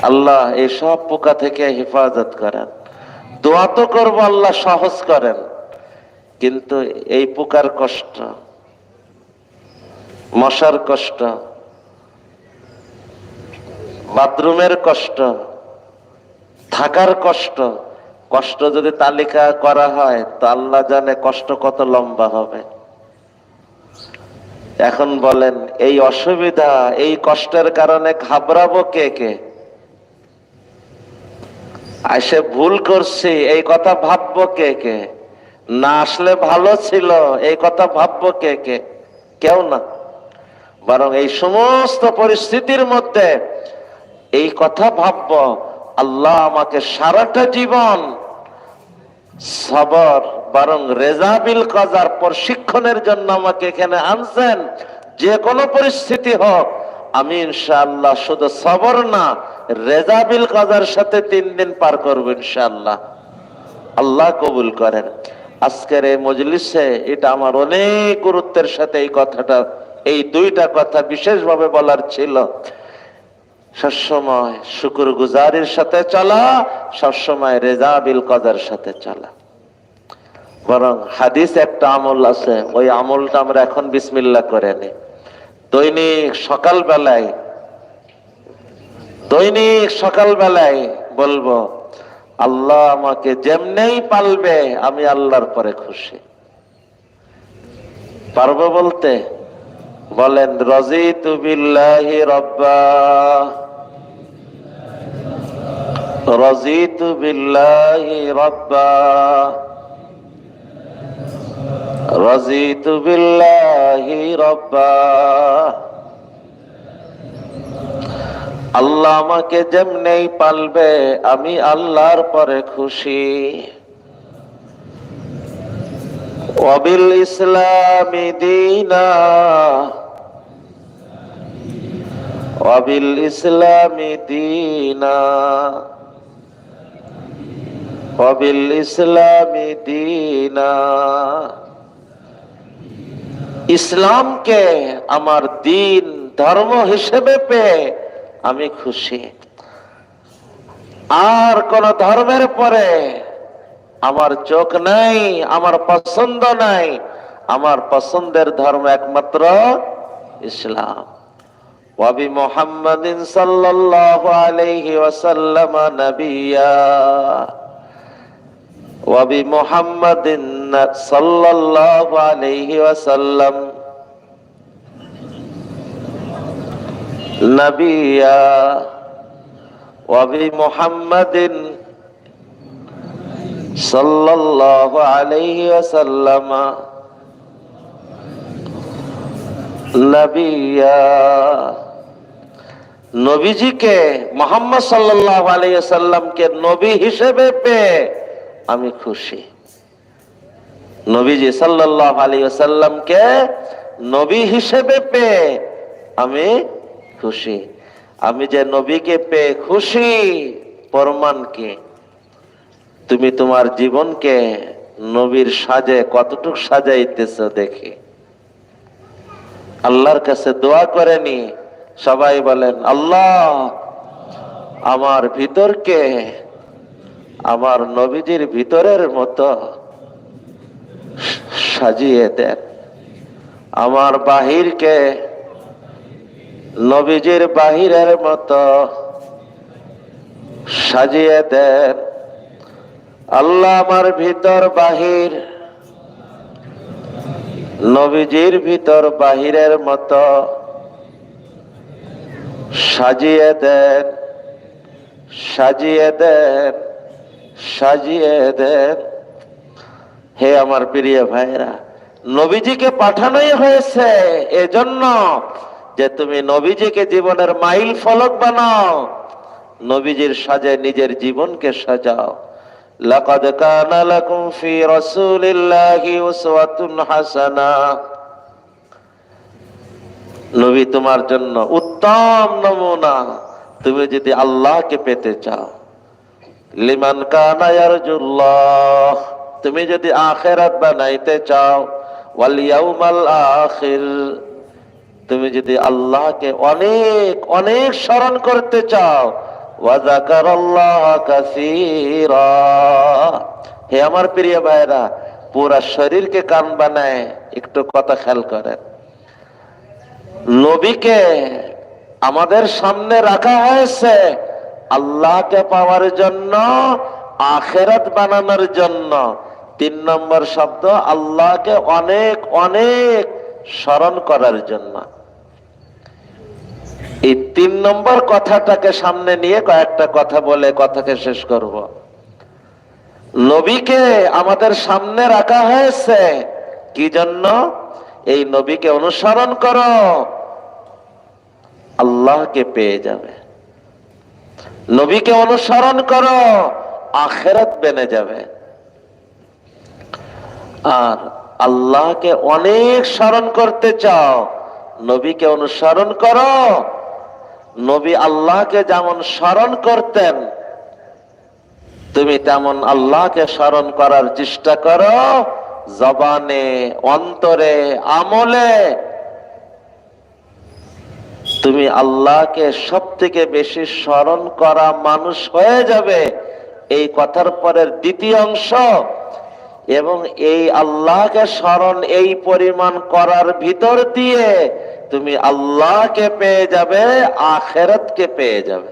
Speaker 1: আল্লাহ এই সব পোকা থেকে হেফাজত করেন। দোয়া তো করবো আল্লাহ সহজ করেন, কিন্তু এই পোকার কষ্ট, মশার কষ্ট, বাথরুমের কষ্ট, থাকার কষ্ট, কষ্ট যদি তালিকা করা হয় তো আল্লাহ জানে কষ্ট কত লম্বা হবে। এখন বলেন, এই অসুবিধা, এই কষ্টের কারণে ঘাবড়াবো কে কে? আসে ভুল করছি এই কথা ভাববো কে কে? না আসলে ভালো ছিল এই কথা ভাববো কে কে? কেউ না। বরং এই সমস্ত পরিস্থিতির মধ্যে এই কথা ভাববো, আল্লাহ আমাকে সারাটা জীবন সবর বরং রেজাবিল কাজার প্রশিক্ষণের জন্য আমাকে এখানে আনছেন। যে কোনো পরিস্থিতি হোক আমি ইনশাআল্লাহ শুধু সবর না, রেজাবিল কাজার সাথে 3 দিন পার করবো ইনশাআল্লাহ। আল্লাহ কবুল করেন। আজকের এই মজলিসে এটা আমার অনেক গুরুত্বের সাথে এই কথাটা, এই 2টা কথা বিশেষভাবে বলার ছিল। সবসময় শুকর গুজারির সাথে চলা, সবসময় রেজাবিল কদার সাথে চলা। বরং হাদিস একটা আমল আছে, ওই আমলটা আমরা এখন বিসমিল্লাহ করে নিই। দৈনিক সকালবেলায় বলবো, আল্লাহ আমাকে যেমনেই পালবে আমি আল্লাহর পরে খুশি। পারবো বলতে? বলেন, রাজিতু বিল্লাহি রাব্বা, রাজিতু বিল্লাহি রাব্বা, রাজিতু বিল্লাহি রাব্বা। আল্লাহ আমাকে যেমনেই পালবে আমি আল্লাহর পরে খুশি। ওয়াবিল ইসলামি দীনা, ওয়াবিল ইসলামি দীনা, ওয়াবিল ইসলামি দীনা। ইসলামকে আমার দিন ধর্ম হিসেবে পেয়ে আমি খুশি। আর কোন ধর্মের পরে আমার চোখ নাই, আমার পছন্দ নাই। আমার পছন্দের ধর্ম একমাত্র ইসলাম। ওয়াবি মুহাম্মাদিন সাল্লাল্লাহু আলাইহি ওয়াসাল্লাম নবিয়্যা, ওয়াবি মুহাম্মাদিন সাল্লাল্লাহু আলাইহি ওয়াসাল্লাম নবিয়্যা, ওয়াবি মুহাম্মাদিন সাল্লাল্লাহু আলাইহি ওয়াসাল্লাম নবিয়্যা। নবীজিকে, মুহাম্মদ সাল্লাল্লাহু আলাইহি ওয়াসাল্লামকে নবী হিসেবে পেয়ে আমি খুশি। নবীজি সাল্লাল্লাহু আলাইহি ওয়াসাল্লামকে নবী হিসেবে পেয়ে আমি খুশি। আমি যে নবীকে পেয়ে খুশি, প্রমাণ কি? তুমি তোমার জীবনকে নবীর সাজে কতটুকু সাজাইতেছো দেখি। আল্লাহর কাছে দোয়া করেনি? সবাই বলেন, আল্লাহ আমার ভিতরকে আমার নবীজির ভিতরের মতো সাজিয়ে দেন, আমার বাহিরকে নবীজির বাহিরের মতো সাজিয়ে দেন। আল্লাহ আমার ভিতর বাহির নবীজির ভিতর বাহিরের মতো সাজিয়ে দেন, সাজিয়ে দেন, সাজিয়ে দেন। হে আমার প্রিয় ভাইরা, নবীজিকে পাঠানোই হয়েছে এজন্য যে তুমি নবীজিকে জীবনের মাইল ফলক বানাও, নবীজির সাজে নিজের জীবনকে সাজাও। লাকাদ কানা লাকুম ফি রাসূলিল্লাহি উসওয়াতুন হাসানাহ। নবী তোমার জন্য উত্তম নমুনা। তুমি যদি আল্লাহকে পেতে চাও, লিমান কানা ইয়ারজুল্লাহ, তুমি যদি আখিরাত বানাইতে চাও, ওয়াল ইয়াউমাল আখির, তুমি যদি আল্লাহকে অনেক অনেক স্মরণ করতে চাও, ওয়া যাকারাল্লাহ কাসীরা। হে আমার প্রিয় ভাইরা, পুরা শরীরকে কান বানায় একটু কথা খেয়াল করেন। নবীকে আমাদের সামনে রাখা হয়েছে আল্লাহকে পাওয়ার জন্য, আখিরাত বানানোর জন্য। 3 নম্বর শব্দ আল্লাহকে অনেক অনেক স্মরণ করার জন্য। এই 3 নম্বর কথাটাকে সামনে নিয়ে কয়েকটা কথা বলে কথাকে শেষ করব। নবীকে আমাদের সামনে রাখা হয়েছে কি জন্য? এই নবীকে অনুসরণ করো, আল্লাহকে পেয়ে যাবে। নবীকে অনুসরণ করো, আখিরাত বেনে যাবে। আর আল্লাহকে অনেক স্মরণ করতে চাও, নবীকে অনুসরণ করো। নবী আল্লাহকে যেমন স্মরণ করতেন, তুমি তেমন আল্লাহকে স্মরণ করার চেষ্টা করো, জবানে, অন্তরে, আমলে। তুমি আল্লাহকে সব থেকে বেশি স্মরণ করা মানুষ হয়ে যাবে। এই কথার পরের দ্বিতীয় অংশ, এবং এই আল্লাহকে স্মরণ এই পরিমাণ করার ভিতর দিয়ে তুমি আল্লাহকে পেয়ে যাবে, আখিরাতকে পেয়ে যাবে।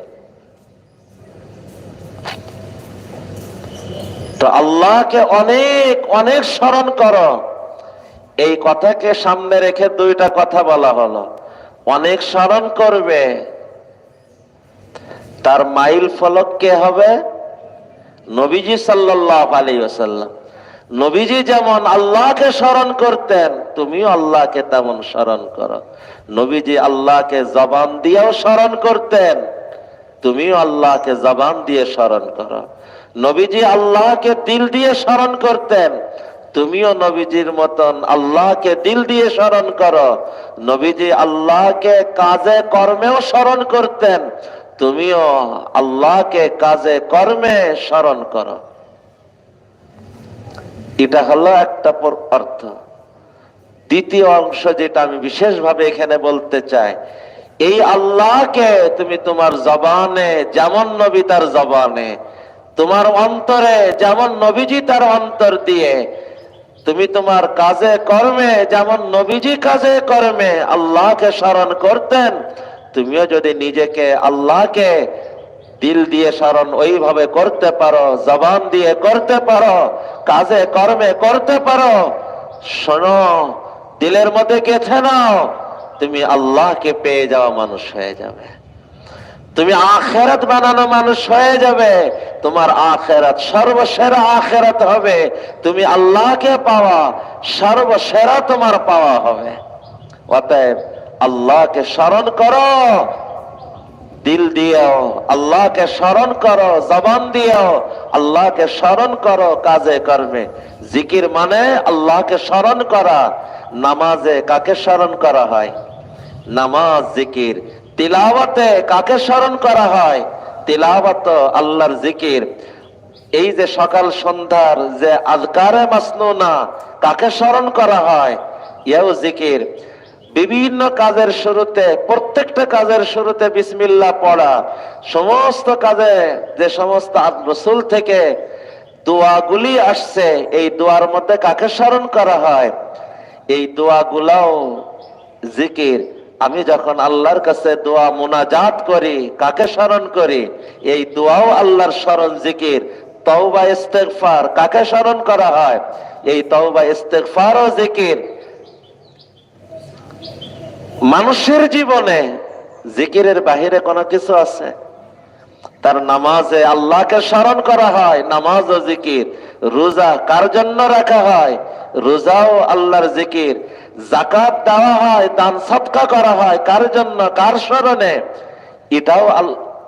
Speaker 1: তো আল্লাহকে অনেক অনেক স্মরণ করো, এই কথাকে সামনে রেখে 2টা কথা বলা হলো। অনেক স্মরণ করবে, তার মাইল ফলক কে হবে? নবীজি সাল্লাল্লাহু আলাইহি ওয়াসাল্লাম। নবীজি যেমন আল্লাহকে স্মরণ করতেন, তুমিও আল্লাহকে তেমন স্মরণ করো। নবীজি আল্লাহকে জবান দিয়েও স্মরণ করতেন, তুমিও আল্লাহকে জবান দিয়ে স্মরণ করো। নবীজি আল্লাহকে দিল দিয়ে স্মরণ করতেন, তুমিও নবীজির মতন আল্লাহকে দিল দিয়ে স্মরণ করো। নবীজি আল্লাহকে কাজে কর্মেও স্মরণ করতেন, তুমিও আল্লাহকে কাজে কর্মে স্মরণ করো। এটা হলো একটা অর্থ। দ্বিতীয় অংশ যেটা আমি বিশেষভাবে এখানে বলতে চাই, এই আল্লাহকে তুমি তোমার জবানে যেমন নবী তার জবানে, তোমার অন্তরে যেমন নবীজি তার অন্তর দিয়ে, তুমি তোমার কাজে কর্মে যেমন নবীজি কাজে কর্মে আল্লাহকে স্মরণ করতেন, তুমিও যদি নিজেকে আল্লাহকে দিল দিয়ে স্মরণ ওইভাবে করতে পারো, জবান দিয়ে করতে পারো, কাজে কর্মে করতে পারো, শোনো, দিলের মধ্যে গেঁথে নাও, তুমি আল্লাহকে পেয়ে যাওয়া মানুষ হয়ে যাবে। তুমি আখিরাত বানানো মানুষ হয়ে যাবে। তোমার আখিরাত সর্বসেরা আখিরাত হবে। তুমি আল্লাহকে পাওয়া সর্বসেরা তোমার পাওয়া হবে। অতএব আল্লাহকে স্মরণ করো, দিল দিয়েও আল্লাহকে স্মরণ করো, জবান দিয়েও আল্লাহকে স্মরণ করো, কাজে কর্মে। জিকির মানে আল্লাহকে স্মরণ করা। নামাজে কাকে স্মরণ করা হয়? নামাজ, জিকির। তিলাওয়াতে কাকে স্মরণ করা হয়? তিলাওয়াত, আল্লাহর জিকির। এই যে সকাল সন্ধ্যার যে আযকারে মাসনুনা, কাকে স্মরণ করা হয়? ইয়াও জিকির। বিভিন্ন কাজের শুরুতে, প্রত্যেকটা কাজের শুরুতে বিসমিল্লাহ পড়া। সমস্ত কাজে যে সমস্ত রাসূল থেকে দোয়াগুলি আসছে, এই দোয়ার মধ্যে কাকে স্মরণ করা হয়? এই দোয়াগুলাও জিকির। আমি যখন আল্লাহর কাছে দোয়া মুনাজাত করি, কাকে স্মরণ করি? এই দোয়াও আল্লাহর স্মরণ, জিকির। তওবা ইস্তেগফার কাকে স্মরণ করা হয়? এই তওবা ইস্তেগফারও জিকির। মানুষের জীবনে জিকিরের বাহিরে কোনো কিছু আছে? তার নামাজে আল্লাহকে স্মরণ করা হয়, নামাজ ও জিকির। রোজা কার জন্য রাখা হয়? রোজাও আল্লাহর জিকির। যাকাত দেওয়া হয়, দান সদকা করা হয়, কার জন্য? কার স্মরণে? এটাও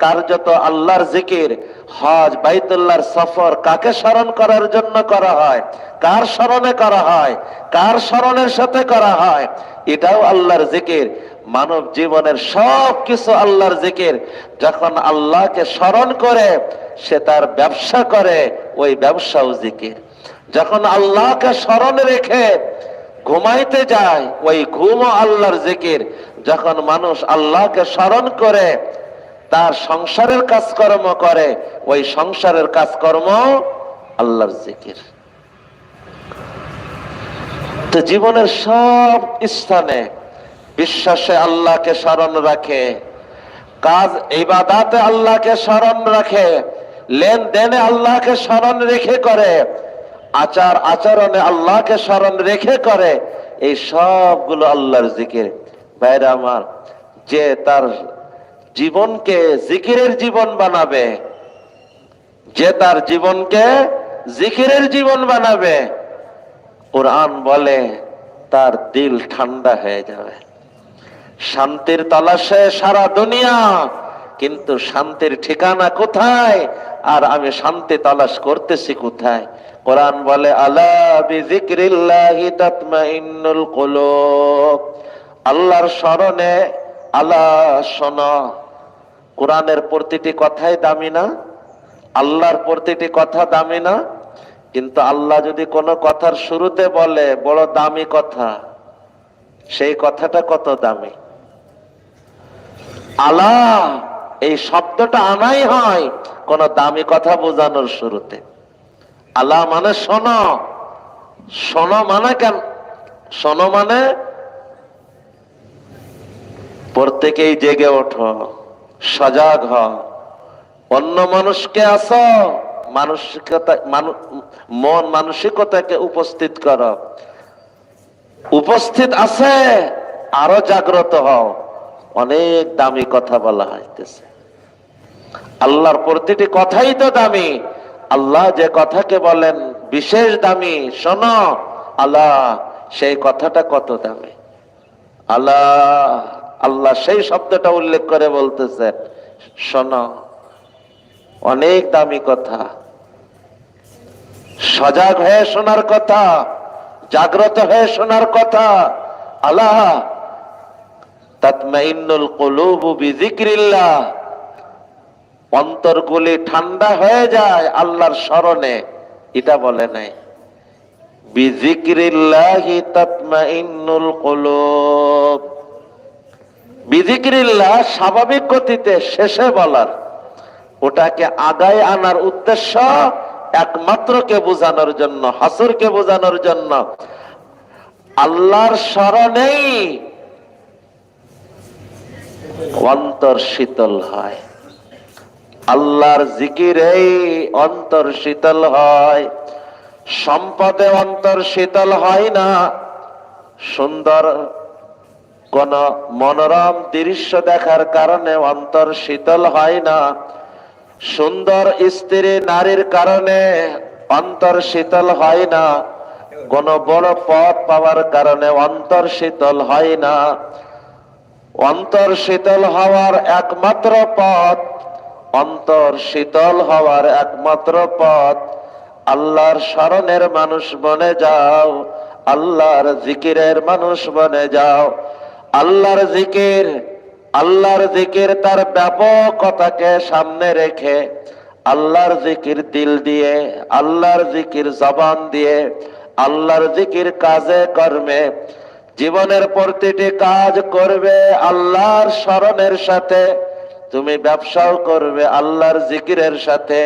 Speaker 1: কার্যত আল্লাহর জিকির। হজ, বাইতুল্লাহর সফর কাকে স্মরণ করার জন্য করা হয়? কার স্মরণে করা হয়? কার স্মরণের সাথে করা হয়? এটাও আল্লাহর জিকির। মানব জীবনের সব কিছু আল্লাহর জিকির। যখন আল্লাহকে স্মরণ করে সে তার ব্যবসা করে, ওই ব্যবসাও জিকির। যখন আল্লাহকে স্মরণে রেখে ঘুমাইতে যায়, ওই ঘুমও আল্লাহর জিকির। যখন মানুষ আল্লাহকে স্মরণ করে তার সংসারের কাজকর্ম করে, ওই সংসারের কাজকর্ম আল্লাহর জিকির। তো জীবনের সব স্থানে বিশ্বাসে আল্লাহকে স্মরণ রাখে, কাজ ইবাদাতে আল্লাহকে স্মরণ রাখে, লেনদেনে আল্লাহকে স্মরণ রেখে করে, আচার আচরণে আল্লাহকে স্মরণ রেখে করে, এই সবগুলো আল্লাহর জিকির। ভাইরা আমার, যে তার জীবনকে জিকিরের জীবন বানাবে, যে তার জীবনকে জিকিরের জীবন বানাবে, কোরআন বলে তার দিল ঠান্ডা হয়ে যাবে। শান্তির তলাশে সারা দুনিয়া, কিন্তু শান্তির ঠিকানা কোথায়? আর আমি শান্তি তলাশ করতেছি কোথায়? কোরআন বলে আলা বিযিকরিল্লাহি তাতমাইন্নুল কুলুব, আল্লাহর স্মরণে। আলা, শোনো, কোরআনের প্রতিটি কথাই দামি না? আল্লাহর প্রতিটি কথা দামি না? কিন্তু আল্লাহ যদি কোনো কথার শুরুতে বলে বড় দামি কথা, সেই কথাটা কত দামি? আল্লাহ, এই শব্দটা আনাই হয় কোন দামি কথা বোঝানোর শুরুতে। আল্লাহ মানে শোনো। শোনো মানে কেন? শোনো মানে প্রত্যেকেই জেগে ওঠো, সজাগ হও, অন্য মানুষকে আসো, মানসিকতা, মন মানসিকতাকে উপস্থিত করো। উপস্থিত আছে, আরো জাগ্রত হও। অনেক দামি কথা বলা হইতেছে। আল্লাহর প্রতিটি কথাই তো দামি। আল্লাহ যে কথাকে বলেন বিশেষ দামি, শোনো আল্লাহ, সেই কথাটা কত দামি। আল্লাহ, আল্লাহ সেই শব্দটা উল্লেখ করে বলতেছেন শোনো, অনেক দামি কথা। সজাগ হয়ে শোনার কথা, জাগ্রত হয়ে শোনার কথা। আল্লাহ, তাতমাইন্নুল কুলুবু বিযিকরিল্লাহ, অন্তরগুলি ঠান্ডা হয়ে যায় আল্লাহর স্মরণে। এটা বলে নাই বিযিকরিল্লাহি তাতমাইন্নুল কুলুব। বিযিকরিল্লাহ স্বাভাবিক গতিতে শেষে বলার, ওটাকে আগায় আনার উদ্দেশ্য একমাত্র কে বোঝানোর জন্য, হাসরকে বোঝানোর জন্য। আল্লাহর স্মরণেই অন্তর শীতল হয়, আল্লাহর জিকিরেই অন্তর শীতল হয়। সম্পদে অন্তর শীতল হয় না, সুন্দর কোন মনোরম দৃশ্য দেখার কারণে অন্তর শীতল হয় না, সুন্দর স্ত্রী নারীর কারণে অন্তর শীতল হয় না, কোন বড় পদ পাওয়ার কারণে অন্তর শীতল হয় না। অন্তর শীতল হওয়ার একমাত্র পথ, অন্তর শীতল হওয়ার একমাত্র পথ, আল্লাহর স্মরণের মানুষ বনে যাও, আল্লাহর জিকিরের মানুষ বনে যাও। আল্লাহর জিকির, আল্লাহর জিকির তার ব্যাপকতাকে সামনে রেখে, আল্লাহর জিকির দিল দিয়ে, আল্লাহর জিকির জবান দিয়ে, আল্লাহর জিকির কাজে কর্মে, জীবনের প্রতিটি কাজ করবে আল্লাহর স্মরণের সাথে। তুমি ব্যবসাও করবে আল্লাহর জিকিরের সাথে,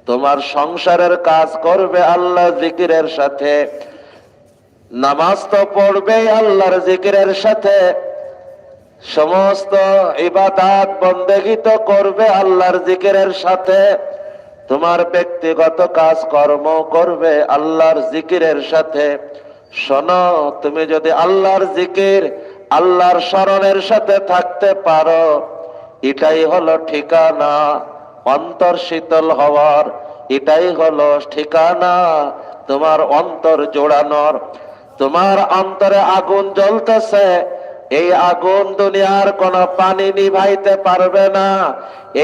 Speaker 1: তোমার সংসারের কাজ করবে আল্লাহর জিকিরের সাথে, নামাজ তো পড়বে আল্লাহর জিকিরের সাথে, সমস্ত ইবাদত বন্দেগী তো করবে আল্লাহর জিকিরের সাথে, তোমার ব্যক্তিগত কাজ কর্ম করবে আল্লাহর জিকিরের সাথে। শোনো, তুমি যদি আল্লাহর জিকির, আল্লাহর স্মরণের সাথে থাকতে পারো, এটাই হলো ঠিকানা অন্তর শীতল হওয়ার, এটাই হলো ঠিকানা তোমার অন্তর জোড়ানোর। তোমার অন্তরে আগুন জ্বলতেছে, এই আগুন দুনিয়ার কোন পানি নিভাইতে পারবে না,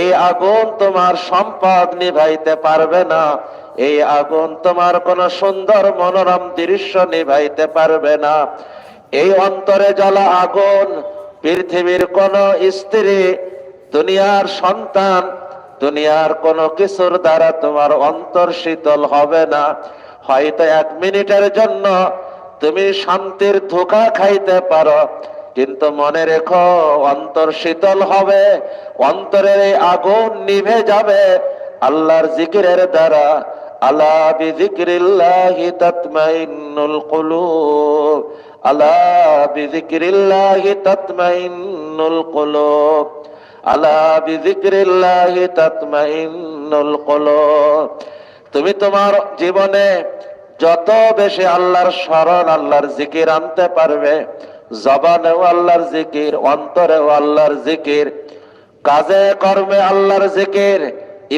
Speaker 1: এই আগুন তোমার সম্পদ নিভাইতে পারবে না, এই আগুন তোমার কোন সুন্দর মনোরম দৃশ্য নিভাইতে পারবে না। এই অন্তরে জ্বলা আগুন পৃথিবীর কোন স্ত্রী, দুনিয়ার সন্তান, দুনিয়ার কোন কিছুর দ্বারা তোমার অন্তর শীতল হবে না। হয়তো 1 মিনিটের জন্য তুমি শান্তির ধোঁকা খাইতে পারো, কিন্তু মনে রেখো অন্তর শীতল হবে, অন্তরের এই আগুন নিভে যাবে আল্লাহর জিকিরের দ্বারা। আলা বিযিকরিল্লাহি তাতমাইন্নুল কুলুব, আলা বিযিকরিল্লাহি তাতমাইন্নুল কুলুব। আলা বিযিকরিল্লাহি তাতমাইন্নুল কুলুব। তুমি তোমার জীবনে যত বেশি আল্লাহর স্মরণ, আল্লাহর জিকির আনতে পারবে, জবানেও আল্লাহর জিকির, অন্তরেও আল্লাহর জিকির, কাজে কর্মে আল্লাহর জিকির,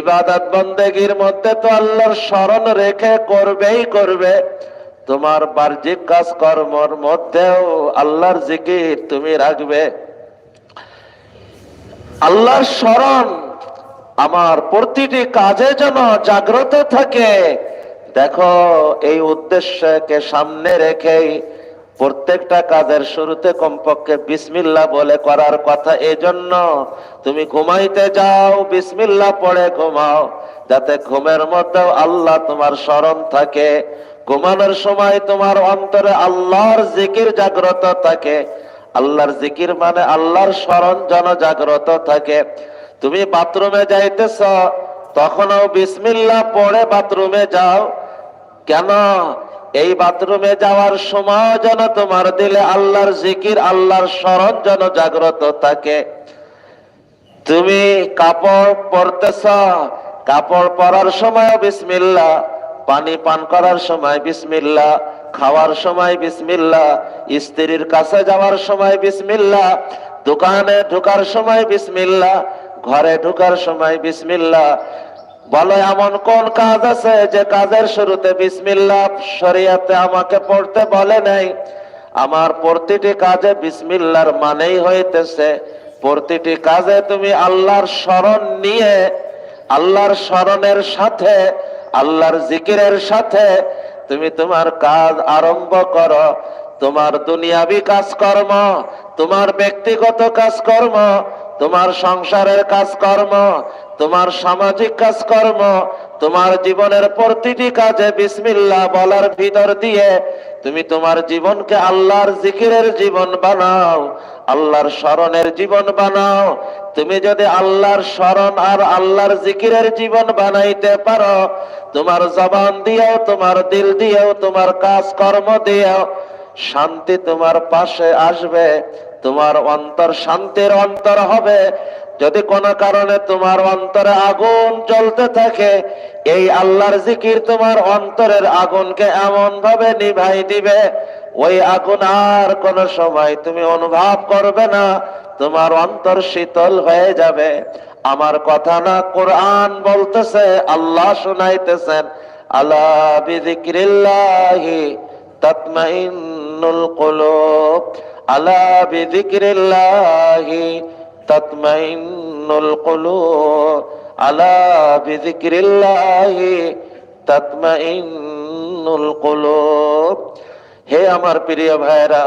Speaker 1: ইবাদত বন্দেগীর মধ্যে তো আল্লাহর স্মরণ রেখে করবেই করবে। তোমার বাহ্যিক কাজ কর্মের মধ্যেও আল্লাহর জিকির তুমি রাখবে। আল্লাহর স্মরণ আমার প্রতিটি কাজে যেন জাগ্রত থাকে। দেখো, এই উদ্দেশ্যকে সামনে রেখেই প্রত্যেকটা কাজের শুরুতে কমপক্ষে বিসমিল্লাহ বলে করার কথা। এজন্য তুমি ঘুমাইতে যাও, বিসমিল্লাহ পড়ে ঘুমাও, যাতে ঘুমের মধ্যেও আল্লাহ তোমার স্মরণ থাকে। ঘুমানোর সময় তোমার অন্তরে আল্লাহর জিকির জাগ্রত থাকে। আল্লাহর জিকির মানে আল্লাহর স্মরণ যেন জাগ্রত থাকে। তুমি বাথরুমে যাইতেছ, তখনও বিসমিল্লাহ পড়ে বাথরুমে যাও। কেন? এই বাথরুমে যাওয়ার সময় যেন তোমার দিলে আল্লাহর জিকির, আল্লাহর স্মরণ যেন জাগ্রত থাকে। তুমি কাপড় পরতেছ, কাপড় পরার সময় বিসমিল্লাহ, পানি পান করার সময় বিসমিল্লাহ, খাওয়ার সময় বিসমিল্লাহ, স্ত্রীর কাছে যাওয়ার সময় বিসমিল্লাহ, দোকানে ঢোকার সময় বিসমিল্লাহ, ঘরে ঢোকার সময় বিসমিল্লাহ। বলো, এমন কোন কাজ আছে যে কাজের শুরুতে বিসমিল্লাহ শরীয়তে আমাকে পড়তে বলে নাই? আমার প্রতিটি কাজে বিসমিল্লাহর মানেই হইতেছে প্রতিটি কাজে তুমি আল্লাহর স্মরণ নিয়ে, আল্লাহর স্মরণের সাথে, আল্লাহর জিকিরের সাথে তুমি তোমার কাজ আরম্ভ করো। তোমার দুনিয়াবি কাজকর্ম, তোমার ব্যক্তিগত কাজকর্ম, তোমার সংসারের কাজকর্ম, তোমার সামাজিক কাজকর্ম, তোমার জীবনের প্রতিটি কাজে বিসমিল্লাহ বলার ভিতর দিয়ে তুমি তোমার জীবনকে আল্লাহর জিকিরের জীবন বানাও, আল্লাহর স্মরণের জীবন বানাও। তুমি যদি আল্লাহর স্মরণ আর আল্লাহর জিকিরের জীবন বানাইতে পারো, তোমার জবান দিয়েও, তোমার দিল দিয়েও, তোমার কাজকর্ম দিয়েও শান্তি তোমার পাশে আসবে। তোমার অন্তর শান্তির অন্তর হবে। যদি কোনো কারণে তোমার অন্তরে আগুন জ্বলতে থাকে, এই আল্লাহর জিকির তোমার অন্তরের আগুনকে এমন ভাবে নিভাই দিবে, ওই আগুন আর কোন সময় তুমি অনুভব করবে না। তোমার অন্তর শীতল হয়ে যাবে। আমার কথা না, কোরআন বলতেছে, আল্লাহ শুনাইতেছেন, আলা বিযিকরিল্লাহি তাতমাইন্নুল কুলুব, আলা বিযিকরিল্লাহি তাতমাইন্নুল কুলুব, আলা বিযিকরিল্লাহি তাতমাইন্নুল কুলুব। হে আমার প্রিয় ভাইরা,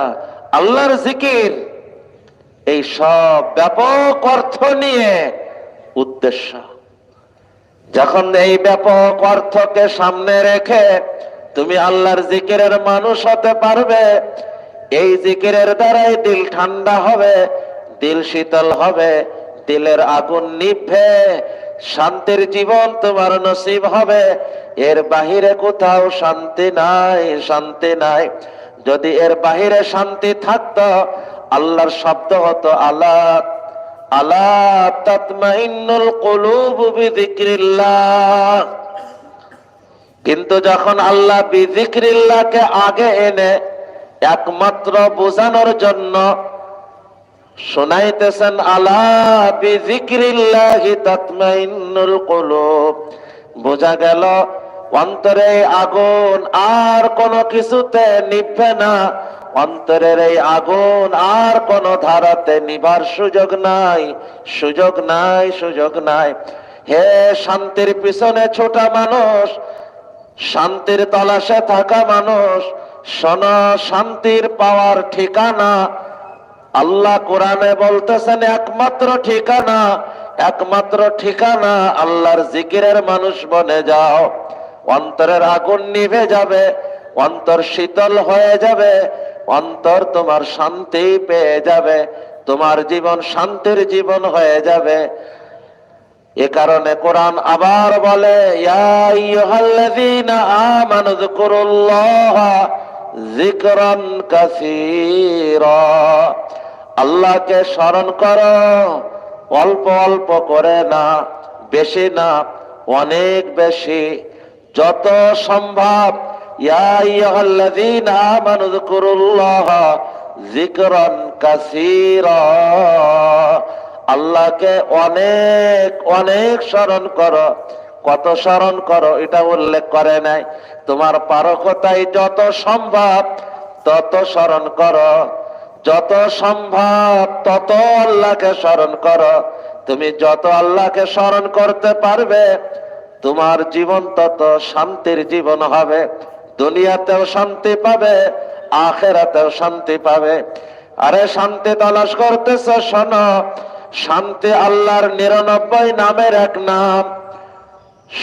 Speaker 1: আল্লাহর জিকির এই সব ব্যাপক অর্থ নিয়ে উদ্দেশ্য। যখন এই ব্যাপক অর্থকে সামনে রেখে তুমি আল্লাহর জিকিরের মানুষ হতে পারবে, এই জিকিরের দ্বারাই দিল ঠান্ডা হবে, দিল শীতল হবে, দিলের আগুন নিভবে, শান্তির জীবন তোমার নসিব হবে। এর বাহিরে কোথাও শান্তি নাই, শান্তি নাই। যদি এর বাহিরে শান্তি থাকতো, আল্লাহর শব্দ হতো আলা, আলা তাতমাইন্নুল কুলুবু বিযিকরিল্লাহ। কিন্তু যখন আল্লাহ বিযিকরিল্লাহকে আগে এনে একমাত্র বোঝানোর জন্য শোনাইতেছেন, আলা বিযিকরিল্লাহি তাতমাইন্নুল কুলুব, বোঝা গেল অন্তরে আগুন আর কোনো কিছুতে নিভবে না। অন্তরের এই আগুন আর কোন ধারাতে নিভার সুযোগ নাই, সুযোগ নাই, সুযোগ নাই। হে শান্তির পিছনে ছোটা মানুষ, শান্তির তলাশে থাকা মানুষ, শোনো, শান্তির পাওয়ার ঠিকানা আল্লাহ কোরআনে বলতেছেন, একমাত্র ঠিকানা, একমাত্র ঠিকানা আল্লাহর জিকিরের মানুষ বনে যাও। অন্তরের আগুন নিভে যাবে, অন্তর শীতল হয়ে যাবে, অন্তর তোমার শান্তি পেয়ে যাবে, তোমার জীবন শান্তির জীবন হয়ে যাবে। এ কারণে কোরআন আবার বলে, ইয়া আইয়ুহাল্লাযীনা আমানু যিকুরুল্লাহা যিকরান কাসীরা, আল্লাহকে স্মরণ করো, অল্প অল্প করে না, বেশি না, অনেক বেশি, যত সম্ভব। ইয়া আইয়ুহাল্লাযীনা আমানু যিকুরুল্লাহা যিকরান কাসীরা, আল্লাহকে অনেক অনেক স্মরণ করো। কত স্মরণ করো এটা উল্লেখ করে নাই। তোমার পারকতায় যত সম্ভব তত স্মরণ করো, যত সম্ভব তত আল্লাহকে স্মরণ করো। তুমি যত আল্লাহকে স্মরণ করতে পারবে তোমার জীবন তত শান্তির জীবন হবে। দুনিয়াতেও শান্তি পাবে, আখিরাতেও শান্তি পাবে। আরে শান্তি তালাশ করতেছ, শোনো, শান্তি আল্লাহর 99 নামের এক নাম।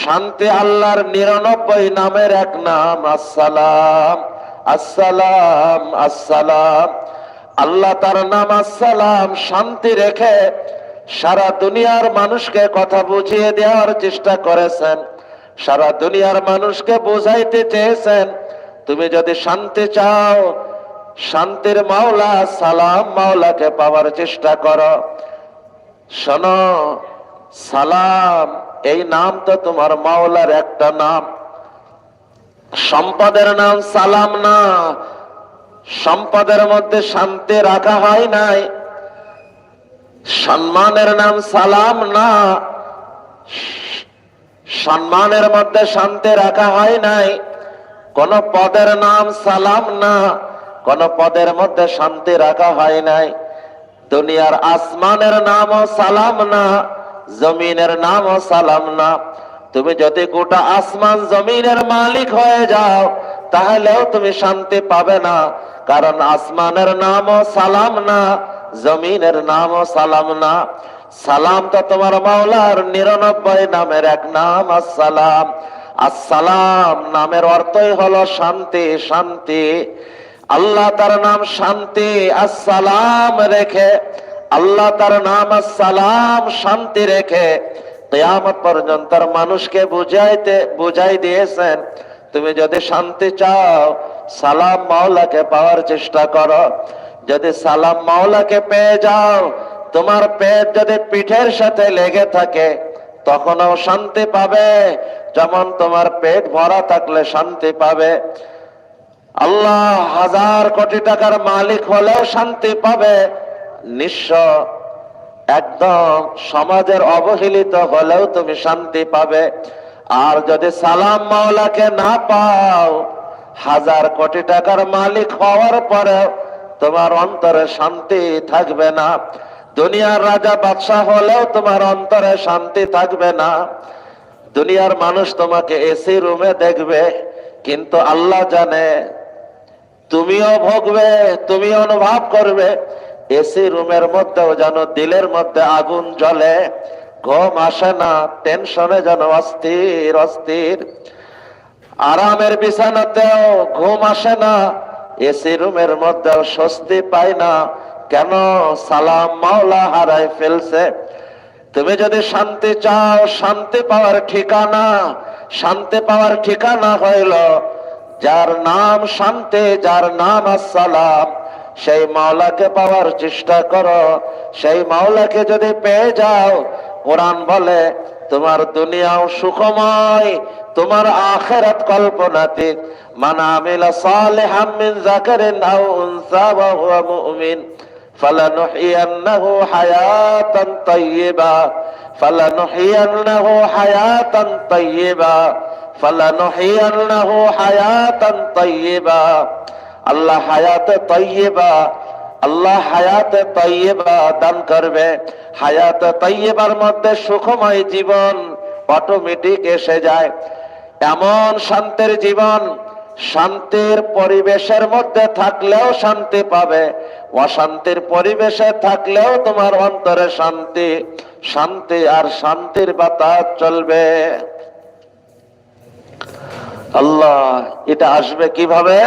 Speaker 1: শান্তি আল্লাহর 99 নামের এক নাম, আসসালাম। আসসালাম, আসসালাম। আল্লাহ তার নাম আসসালাম শান্তি রেখে সারা দুনিয়ার মানুষকে কথা বুঝিয়ে দেওয়ার চেষ্টা করেছেন, সারা দুনিয়ার মানুষকে বুঝাইতে চেয়েছেন। তুমি যদি শান্তি চাও, শান্তির মাওলা সালাম মাওলাকে পাওয়ার চেষ্টা করো। শোনো, সালাম এই নাম তো তোমার মাওলার একটা নাম। সম্পদের নাম সালাম না, সম্পদের মধ্যে শান্তি রাখা হয় নাই। সম্মানের নাম সালাম না, সম্মানের মধ্যে শান্তি রাখা হয় নাই। কোন পদের নাম সালাম না, কোন পদের মধ্যে শান্তি রাখা হয় নাই। দুনিয়ার আসমানের নামও সালাম না, জমিনের নামও সালাম না। তুমি যদি গোটা আসমান জমিনের মালিক হয়ে যাও তাহলেও তুমি শান্তি পাবে না, কারণ আসমানের নামও সালাম না, জমিনের নামও সালাম না। সালাম তো তোমার মাওলার 99 নামের এক নাম, আসসালাম। আসসালাম নামের অর্থই হলো শান্তি, শান্তি। আল্লাহ তার নাম শান্তি আসসালাম রেখে, আল্লাহ তার নাম আসসালাম শান্তি রেখে কিয়ামত পর্যন্ত মানুষকে বুঝাই দিয়েছেন। তুমি যদি শান্তি চাও, সালাম মাওলাকে পাওয়ার চেষ্টা করো। যদি সালাম মাওলাকে পেয়ে যাও, তোমার পেট যদি পিঠের সাথে লেগে থাকে তখনও শান্তি পাবে, যেমন তোমার পেট ভরা থাকলে শান্তি পাবে। আল্লাহ 1000 কোটি টাকার মালিক হলেও শান্তি পাবে, নিঃস্ব একদম সমাজের অবহেলিত হলেও তুমি শান্তি পাবে। আর যদি সালাম মাওলাকে না পাও, 1000 কোটি টাকার মালিক হওয়ার পরে তোমার অন্তরে শান্তি থাকবে না। দুনিয়ার রাজা বাদশাহ হলেও তোমার অন্তরে শান্তি থাকবে না। দুনিয়ার মানুষ তোমাকে এসি রুমে দেখবে, কিন্তু আল্লাহ জানে তুমিও ভোগবে, তুমি অনুভব করবে এসি রুমের মধ্যেও যেন দিলের মধ্যে আগুন জ্বলে, ঘুম আসে না, টেনশনে যেন অস্থির অস্থির। আরামের বিছানাতেও ঘুম আসে না, এসি রুমের মধ্যেও স্বস্তি পায় না। কেন? সালাম মাওলা হারাই ফেলছে। তুমি যদি শান্তি চাও, শান্তি পাওয়ার ঠিকানা, শান্তি পাওয়ার ঠিকানা হইল যার নাম শান্তি, যার নাম আসসালাম, সেই মাওলাকে পাওয়ার চেষ্টা করো। সেই মাওলাকে যদি পেয়ে যাও, কোরআন বলে তোমার দুনিয়াও সুখময়, তোমার আখিরাত কল্পনাতীত। মান আমিলা সালিহাম মিন যাকারিন আও উনসা ওয়া হুয়া মুমিন ফালানুহইয়ান্নাহু হায়াতান তাইয়্যিবা, ফালানুহইয়ান্নাহু হায়াতান তাইয়্যিবা, ফালানুহইয়ান্নাহু হায়াতান তাইয়্যিবা। আল্লাহ হায়াতে তাইয়্যিবা, আল্লাহ হায়াতে তাইয়্যিবা দান করবে। হায়াতে তাইয়্যিবার মধ্যে সুখময় জীবন অটোমেটিক এসে যায়। এমন শান্তির জীবন, শান্তির পরিবেশের মধ্যে থাকলেও শান্তি পাবে, অশান্তির পরিবেশে থাকলেও তোমার অন্তরে শান্তি, শান্তি আর শান্তির বাতাস চলবে। আল্লাহ এটা আসবে কিভাবে?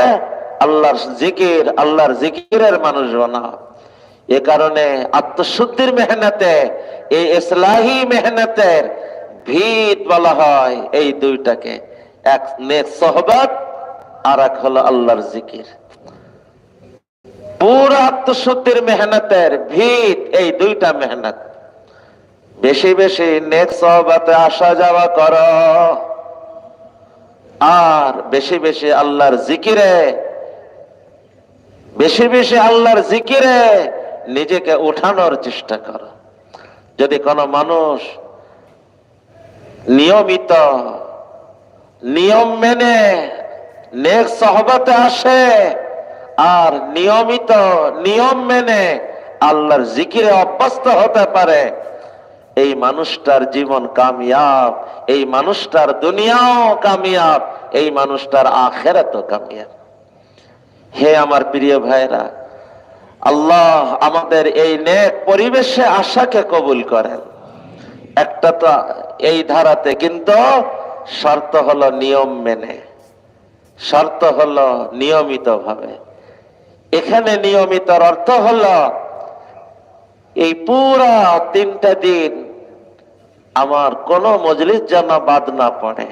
Speaker 1: আল্লাহর জিকির, আল্লাহর জিকিরের মানুষ বানা। এ কারণে আত্মশুদ্ধির মেহনতে, এই ইসলাহি মেহনতের ভিত বলা হয় এই দুইটাকে, এক নেক সোহবত আর এক হলো আল্লাহর জিকির। পুরো আত্মশুদ্ধির মেহনতের ভিত এই দুইটা মেহনত। বেশি বেশি নেক সহবতে আসা যাওয়া করো, আর বেশি বেশি আল্লাহর জিকিরে, বেশি বেশি আল্লাহর জিকিরে নিজেকে উঠানোর চেষ্টা করো। যদি কোনো মানুষ নিয়মিত নিয়ম মেনে নেক সহবতে আসে আর নিয়মিত নিয়ম মেনে আল্লাহর জিকিরে অভ্যস্ত হতে পারে, এই মানুষটার জীবন কামিয়াব, এই মানুষটার দুনিয়াও কামিয়াব, এই মানুষটার আখিরাতও কামিয়াব। হে আমার প্রিয় ভাইরা, আল্লাহ আমাদের এই নেক পরিবেশে আশাকে কবুল করেন। একটা তো এই ধারাতে, কিন্তু শর্ত হলো নিয়ম মেনে, শর্ত হলো নিয়মিত ভাবে। এখানে নিয়মিতর অর্থ হলো এই পুরা 3টা দিন আমার কোন মজলিস যেন বাদ না পড়ে,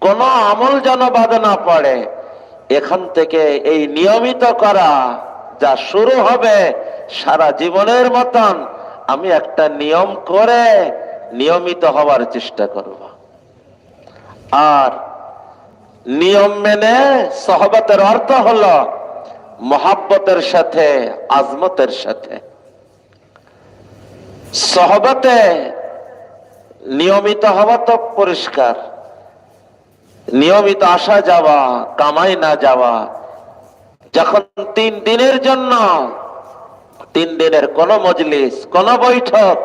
Speaker 1: কোন আমল যেন বাদ না পড়ে। এখান থেকে এই নিয়মিত করা যা শুরু হবে, সারা জীবনের মতন আমি একটা নিয়ম করে নিয়মিত হওয়ার চেষ্টা করব। আর নিয়ম মেনে সহবতের অর্থ হলো মহাব্বতের সাথে, আজমতের সাথে। সহবতে নিয়মিত হওয়া তো পরিষ্কার, নিয়মিত আসা যাওয়া, কামাই না যাওয়া। যখন 3 দিনের জন্য 3 দিনের কোন মজলিস, কোন বৈঠক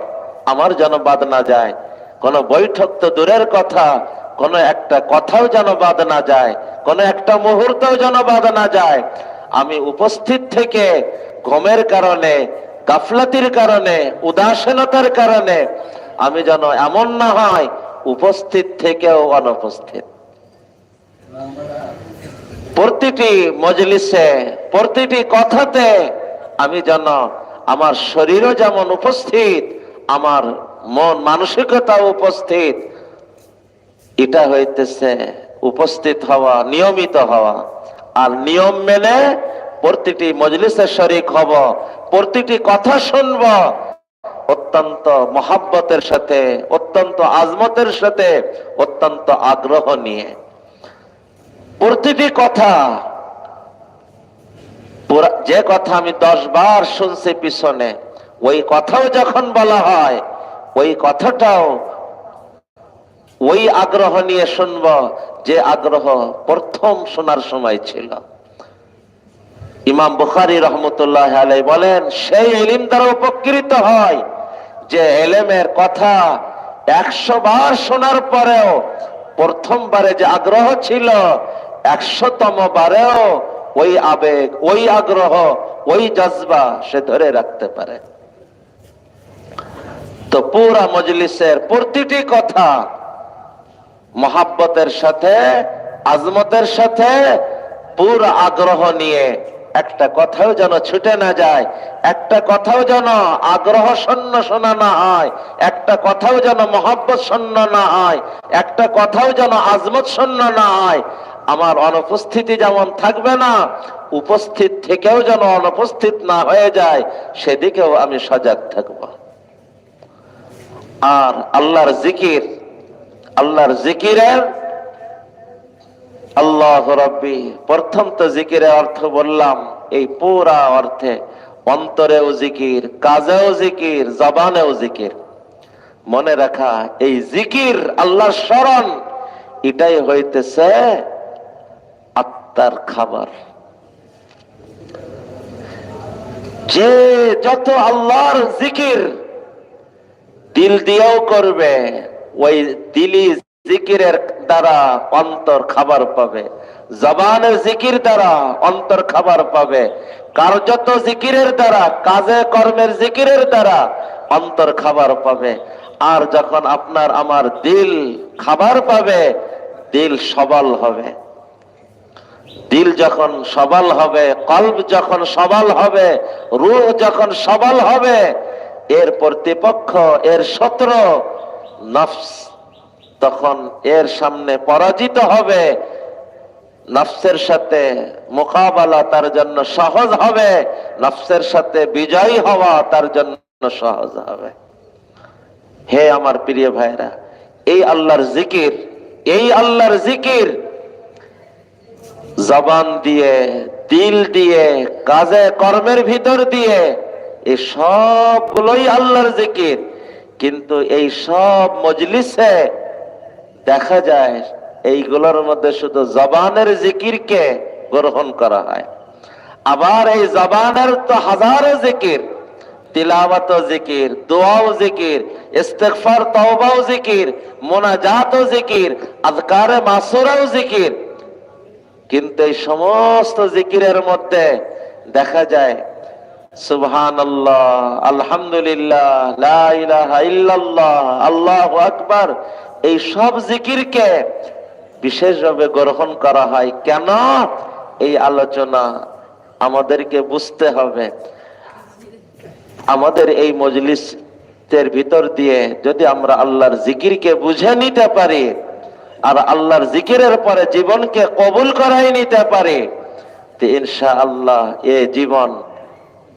Speaker 1: আমার যেন বাদ না যায়, কোন বৈঠক তো দূরের কথা, কোন একটা কথাও যেন বাদ না যায়, কোন একটা মুহূর্তও যেন বাদ না যায়। আমি উপস্থিত থেকে ঘুমের কারণে, গাফলাতির কারণে, উদাসীনতার কারণে আমি যেন এমন না হয় উপস্থিত থেকেও অনুপস্থিত। প্রতিটি মজলিসে, প্রতিটি কথাতে আমি যেন আমার শরীরও যেমন উপস্থিত, আমার মন মানসিকতা উপস্থিত। এটা হইতেছে উপস্থিত হওয়া, নিয়মিত হওয়া। আর নিয়ম মেনে প্রতিটি মজলিসে শরীক হব, প্রতিটি কথা শুনব অত্যন্ত মহাব্বতের সাথে, অত্যন্ত আজমতের সাথে, অত্যন্ত আগ্রহ নিয়ে। প্রতিটি কথা, যে কথা আমি 10 বার শুনছি পিছনে, ওই কথাও যখন বলা হয়, ওই কথাটাও ওই আগ্রহ নিয়ে শুনব যে আগ্রহ প্রথম শোনার সময় ছিল। ইমাম বুখারী রহমতুল্লাহ আলাইহি বলেন, সেই ইলম দ্বারা উপকৃত হয় যে ইলমের কথা 100 বার শোনার পরেও প্রথমবারে যে আগ্রহ ছিল, 100তম বারেও ওই আবেগ, ওই আগ্রহ, ওই জজবা সে ধরে রাখতে পারে। তো পুরা মজলিসের প্রতিটি কথা মহাব্বতের সাথে, আজমতের সাথে, পুরো আগ্রহ নিয়ে, একটা কথাও যেন ছুটে না যায়, একটা কথাও যেন আগ্রহ শূন্য শোনা না হয়, একটা কথাও যেন মহাব্বত শূন্য না হয়, একটা কথাও যেন আজমত শূন্য না হয়। আমার অনুপস্থিতি যেমন থাকবে না, উপস্থিত থেকেও যেন অনুপস্থিত না হয়ে যায়, সেদিকেও আমি সজাগ থাকব। আর আল্লাহর জিকির, আল্লাহর জিকিরের, আল্লাহ রাব্বি, প্রথম তো জিকিরের অর্থ বললাম, এই পুরা অর্থে অন্তরেও জিকির, কাজেও জিকির, জবানেও জিকির। মনে রাখা, এই জিকির, আল্লাহর স্মরণ, এটাই হইতেছে আত্মার খাবার। যে যত আল্লাহর জিকির দিল দিয়েও করবে, ওই দিলি জিকিরের দ্বারা অন্তর খাবার পাবে, জবানের জিকির দ্বারা অন্তর খাবার পাবে, কার্যত জিকিরের দ্বারা, কাজে কর্মের জিকিরের দ্বারা অন্তর খাবার পাবে। আর যখন আপনার আমার দিল খাবার পাবে, দিল সবল হবে। দিল যখন সবল হবে, কলব যখন সবল হবে, রূহ যখন সবল হবে, এর প্রতিপক্ষ, এর শত্রু নফস তখন এর সামনে পরাজিত হবে। নফসের সাথে মোকাবেলা তার জন্য সহজ হবে, নফসের সাথে বিজয়ী হওয়া তার জন্য সহজ হবে। হে আমার প্রিয় ভাইরা, এই আল্লাহর জিকির, এই আল্লাহর জিকির জবান দিয়ে, দিল দিয়ে, কাজে কর্মের ভিতর দিয়ে, এই সবগুলোই আল্লাহর জিকির। কিন্তু এই সব মজলিসে দেখা যায় এইগুলোর মধ্যে শুধু জবানের জিকিরকে গ্রহণ করা হয়। আবার এই জবানের তো হাজারো জিকির, তিলাওয়াত জিকির, দোয়াও জিকির, ইস্তিগফার তওবাও জিকির, মুনাজাতও জিকির, আযকারে মাসুরাও জিকির। কিন্তু এই সমস্ত জিকিরের মধ্যে দেখা যায় সুবহানাল্লাহ, আলহামদুলিল্লাহ, লা ইলাহা ইল্লাল্লাহ, আল্লাহু আকবার, এই সব জিকিরকে বিশেষভাবে গ্রহণ করা হয়। কেন? এই আলোচনা আমাদেরকে বুঝতে হবে। আমাদের এই মজলিসের ভিতর দিয়ে যদি আমরা আল্লাহর জিকিরকে বুঝে নিতে পারি আর আল্লাহর জিকিরের পরে জীবনকে কবুল করাই নিতে পারি, তো ইনশাআল্লাহ এ জীবন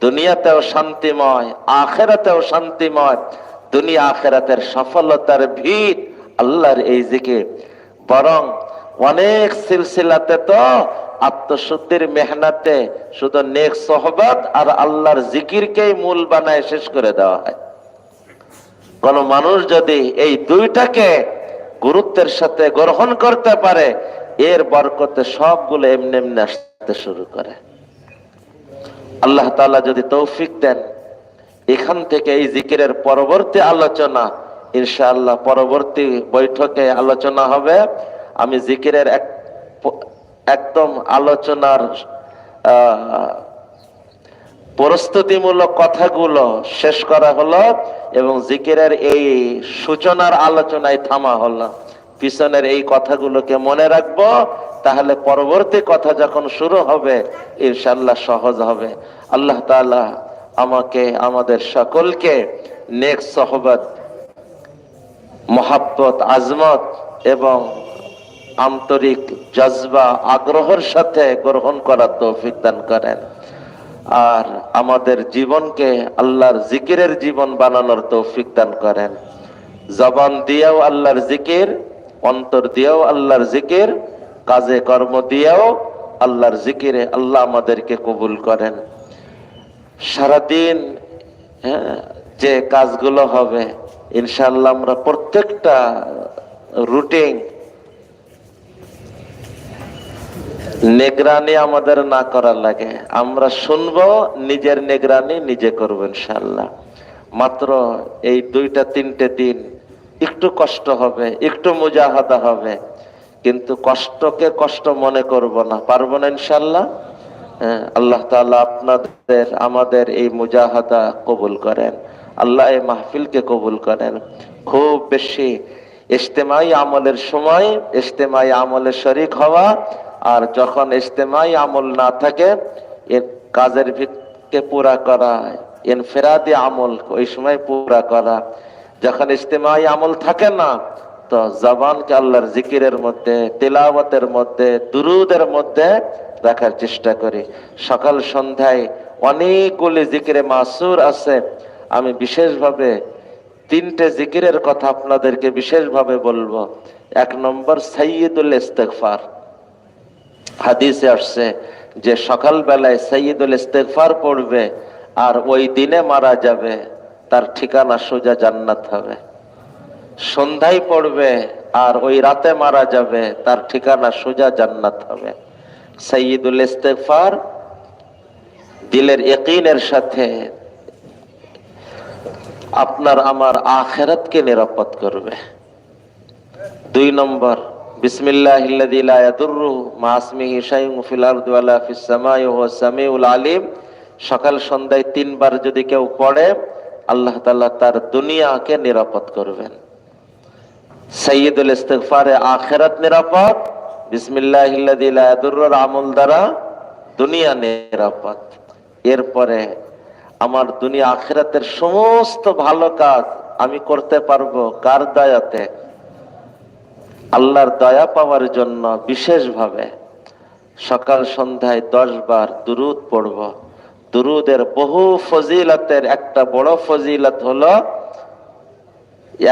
Speaker 1: দুনিয়াতেও শান্তিময়, আখিরাতেও শান্তিময়। দুনিয়া আখিরাতের সফলতার ভিত আল্লাহর এই জিকির। বরং অনেক সিলসিলাতে তো আত্মশুদ্ধির মেহনতে শুধু নেক সোহবত আর আল্লাহর জিকিরকেই মূল বানায় শেষ করে দেওয়া হয়। কোন মানুষ যদি এই দুইটাকে গুরুত্বের সাথে গ্রহণ করতে পারে, এর বরকতে সবগুলো এমনি এমনি আসতে শুরু করে। আল্লাহ তাআলা যদি তৌফিক দেন, এখান থেকে এই জিকিরের পরবর্তী আলোচনা ইনশাআল্লাহ পরবর্তী বৈঠকে আলোচনা হবে। আমি জিকিরের একদম আলোচনার প্রস্তুতিমূলক কথাগুলো শেষ করা হলো এবং জিকিরের এই সূচনার আলোচনায় থামা হলো। পিছনের এই কথাগুলোকে মনে রাখবো, তাহলে পরবর্তী কথা যখন শুরু হবে ইনশাআল্লাহ সহজ হবে। আল্লাহ তাআলা আমাকে, আমাদের সকলকে নেক সোহবত, মহাব্বত, আজমত এবং আন্তরিক জজবা, আগ্রহের সাথে গ্রহণ করার তৌফিক দান করেন। আর আমাদের জীবনকে আল্লাহর জিকিরের জীবন বানানোর তৌফিক দান করেন। জবান দিয়েও আল্লাহর জিকির, অন্তর দিয়েও আল্লাহর জিকির, কাজে কর্ম দিয়েও আল্লাহর জিকিরে আল্লাহ আমাদেরকে কবুল করেন। সারাদিন যে কাজগুলো হবে ইনশাআল্লাহ আমরা প্রত্যেকটা রুটিন নিগরানি আমাদের না করার লাগে, আমরা শুনবো, নিজের নিগরানি নিজে করবো ইনশাআল্লাহ। মাত্র এই 2-3 দিন একটু কষ্ট হবে, একটু মুজাহাদা হবে, কিন্তু কষ্টকে কষ্ট মনে করব না, পারবো না ইনশাআল্লাহ। আল্লাহ তাআলা আপনাদের, আমাদের এই মুজাহাদা কবুল করেন। আল্লাহ এই মাহফিলকে কবুল করেন। খুব বেশি ইজতেমাই আমলের সময় ইজতেমাই আমলে শরীক হওয়া, আর যখন ইজতেমাই আমল না থাকে এর কাজের ভিতকে পুরা করা, ইনফিরাদি আমল ওই সময় পুরা করা। যখন ইজতেমাই আমল থাকে না, তো জবানকে আল্লাহর জিকিরের মধ্যে, তিলাওয়াতের মধ্যে, দুরুদের মধ্যে রাখার চেষ্টা করি। সকাল সন্ধ্যায় অনেকগুলি জিকিরে মাসুর আছে। আমি বিশেষভাবে 3টে জিকিরের কথা আপনাদেরকে বিশেষভাবে বলবো। 1 নম্বর সাইয়্যিদুল ইস্তিগফার। হাদিসে আসছে যে সকাল বেলায় সাইয়্যিদুল ইস্তিগফার পড়বে আর ওই দিনে মারা যাবে, তার ঠিকানা সোজা জান্নাত হবে। সন্ধ্যায় পড়বে আর ওই রাতে মারা যাবে, তার ঠিকানা সোজা জান্নাত হবে। সাইয়্যিদুল ইস্তিগফার দিলের ইয়াকিনের সাথে আপনার আমার আখিরাতকে নিরাপদ করবে। 2 নম্বর বিসমিল্লাহিল্লাযী লা ইয়াদুররু মা ইসমিহি শাইউন ফিল আরদি ওয়ালা ফিস সামাই ওয়া হুয়াস সামিউল আলিম। সকাল সন্ধ্যায় 3 বার যদি কেউ পড়ে, আল্লাহ তাআলা তার দুনিয়াকে নিরাপদ করবেন। সাইয়্যিদুল ইস্তিগফারে আখিরাত নিরাপদ, বিসমিল্লাহিল্লাযী লা ইয়াদুররুর আমল দ্বারা দুনিয়া নিরাপদ। এরপরে আমার দুনিয়া আখিরাতের সমস্ত ভালো কাজ আমি করতে পারবো কার দয়াতে? আল্লাহর দয়া পাওয়ার জন্য বিশেষভাবে সকাল সন্ধ্যায় 10 বার দুরুদ পড়ব। দুরুদের বহু ফজিলতের একটা বড় ফজিলত হলো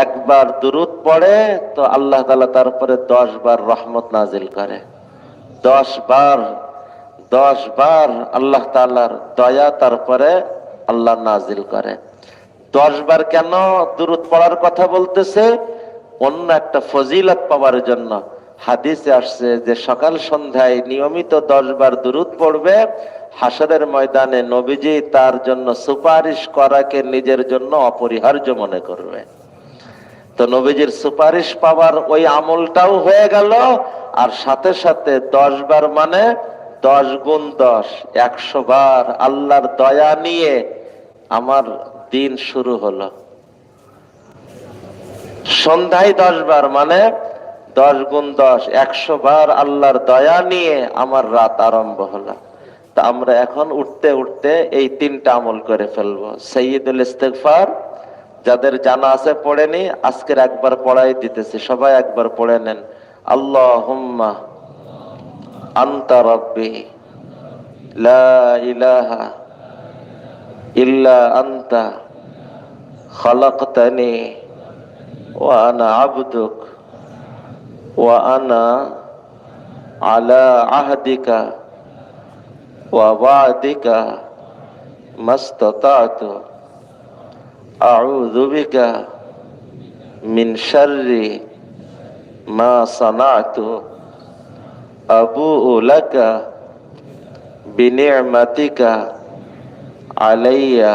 Speaker 1: একবার দুরূদ পড়ে তো আল্লাহ তাআলা তারপরে 10 বার রহমত নাজিল করে। 10 বার, 10 বার আল্লাহ তাআলার দয়া তারপরে আল্লাহ নাজিল করে। 10 বার কেন দুরূদ পড়ার কথা বলতেছে? অন্য একটা ফজিলত পাওয়ার জন্য। হাদিসে আসছে যে সকাল সন্ধ্যায় নিয়মিত 10 বার দুরূদ পড়বে, হাসরের ময়দানে নবীজি তার জন্য সুপারিশ করাকে নিজের জন্য অপরিহার্য মনে করবে। তো নবীজির সুপারিশ পাওয়ার ওই আমলটাও হয়ে গেল, আর সাথে সাথে 10 বার মানে 10 গুণ 10, 100 বার আল্লাহর দয়া নিয়ে আমার দিন শুরু হলো। সন্ধ্যায় 10 বার মানে 10 গুণ 10, 100 বার আল্লাহর দয়া নিয়ে আমার রাত আরম্ভ হলো। তা আমরা এখন উঠতে উঠতে এই 3টা আমল করে ফেলবো। সাইয়্যিদুল ইস্তিগফার যাদের জানা আছে পড়েনি, আজকের একবার পড়াই দিতেছি, সবাই একবার পড়ে নেন। আল্লাহুম্মা আনতা রাব্বি লা ইলাহা ইল্লা আনতা খালাকতানি ওয়া আনা আবদুক ওয়া আনা আলা আহদিকা ওয়া ওয়াদিকা মাস্তাতাতু আউযু বিকা মিন শাররি মা সানাতু আবুউ লাকা বিনি'মাতিকা আলাইয়া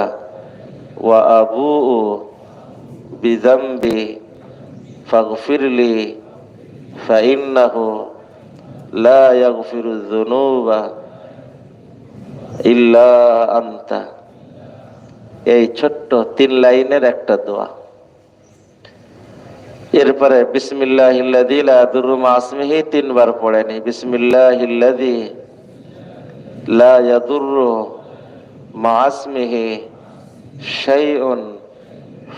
Speaker 1: ওয়া আবুউ বিযামবি ফাগফিরলি ফাইন্নাহু লা ইয়াগফিরুয যুনুবা ইল্লা আনতা। এই ছোট্ট 3 লাইনের একটা দোয়া। এরপরে বিসমিল্লাহিল্লাযী লা ইয়াদুররু মা ইসমিহি 3 বার পড়েনি। বিসমিল্লাহিল্লাযী লা ইয়াদুররু মা ইসমিহি শাইউন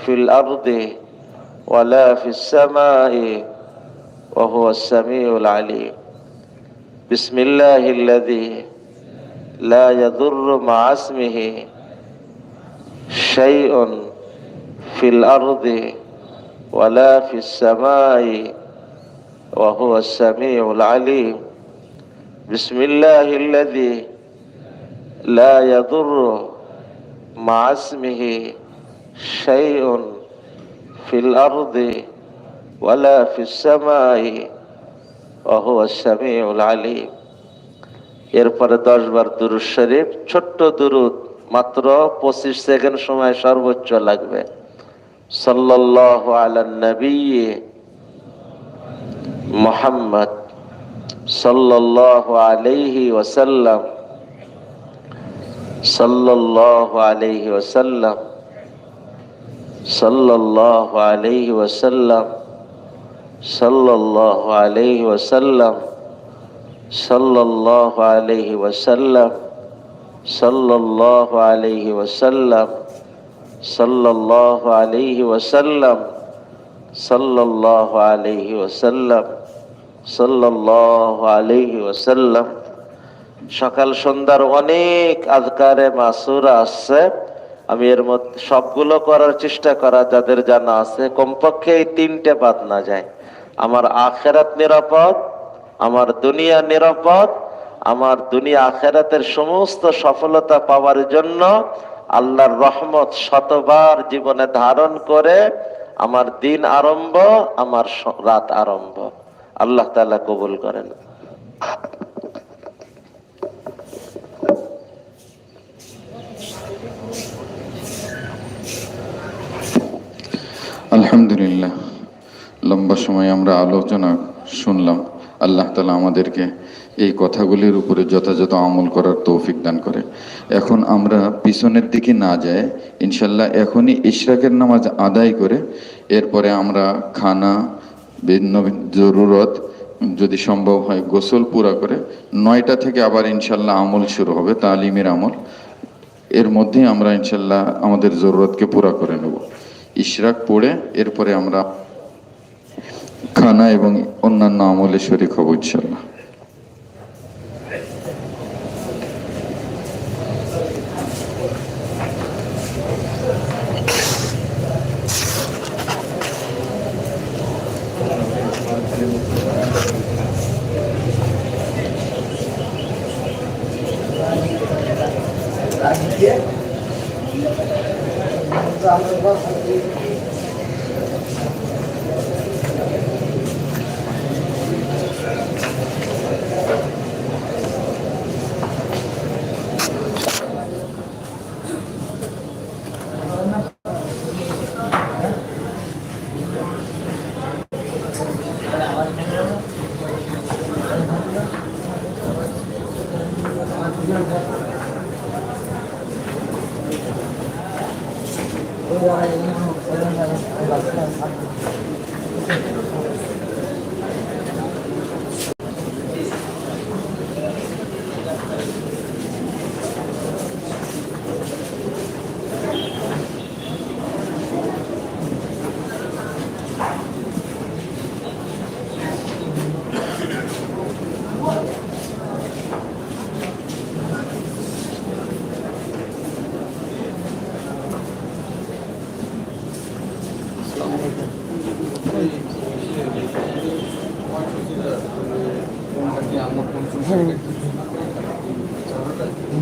Speaker 1: ফিল আরদি ওয়ালা ফিস সামাই ওয়া হুয়াস সামিউল আলিম। বিসমিল্লাহিল্লাযী লা ইয়াদুররু মা ইসমিহি শাইউন ফিল আরদি ওয়ালা ফিস সামাই ওয়া হুয়াস সামিউল আলিম। বিসমিল্লাহিল্লাযী লা ইয়াদুররু মা ইসমিহি শাইউন ফিল আরদি ওয়ালা ফিস সামাই ওয়া হুয়াস সামিউল আলিম। এরপরে 10 বার দুরূদ শরীফ, ছোট্ট দুরূদ, মাত্র 25 সেকেন্ড সময় সর্বোচ্চ লাগবে। সাল্লাল্লাহু আলান নবী মুহাম্মদ সাল্লাল্লাহু আলাইহি ওয়াসাল্লাম সাল্লাল্লাহু আলাইহি ওয়াসাল্লাম সাল্লাল্লাহু আলাইহি ওয়াসাল্লাম সাল্লাল্লাহু আলাইহি ওয়াসাল্লাম সাল্লাল্লাহু আলাইহি ওয়াসাল্লাম সাল্লাল্লাহু আলাইহি ওয়াসাল্লাম সাল্লাল্লাহু আলাইহি ওয়াসাল্লাম সাল্লাল্লাহু আলাইহি ওয়াসাল্লাম সাল্লাল্লাহু আলাইহি ওয়াসাল্লাম। সকাল সন্ধ্যার অনেক আযকারে মাসুরা আছে, আমি এর মধ্যে সবগুলো করার চেষ্টা করা যাদের জানা আছে, কমপক্ষে এই 3টে বাদ না যায়। আমার আখিরাত নিরাপদ, আমার দুনিয়া নিরাপদ, আমার দুনিয়া আখিরাতের সমস্ত সফলতা পাওয়ার জন্য আল্লাহর রহমত শতবার জীবনে ধারণ করে আমার দিন আরম্ভ, আমার রাত আরম্ভ। আল্লাহ তাআলা কবুল করেন।
Speaker 2: আলহামদুলিল্লাহ, লম্বা সময় আমরা আলোচনা শুনলাম। আল্লাহ তাআলা আমাদেরকে এই কথাগুলির উপরে যথাযথ আমল করার তৌফিক দান করে। এখন আমরা পিছনের দিকে না যাই, ইনশাল্লাহ এখনই ইশরাকের নামাজ আদায় করে এরপরে আমরা খানা, ভিন্ন জরুরত, যদি সম্ভব হয় গোসল পুরা করে 9টা থেকে আবার ইনশাল্লাহ আমল শুরু হবে, তালিমের আমল। এর মধ্যে আমরা ইনশাল্লাহ আমাদের জরুরতকে পুরা করে নেব। ইশরাক পড়ে এরপরে আমরা খানা এবং অন্যান্য আমলে শরীক হব ইনশাল্লাহ।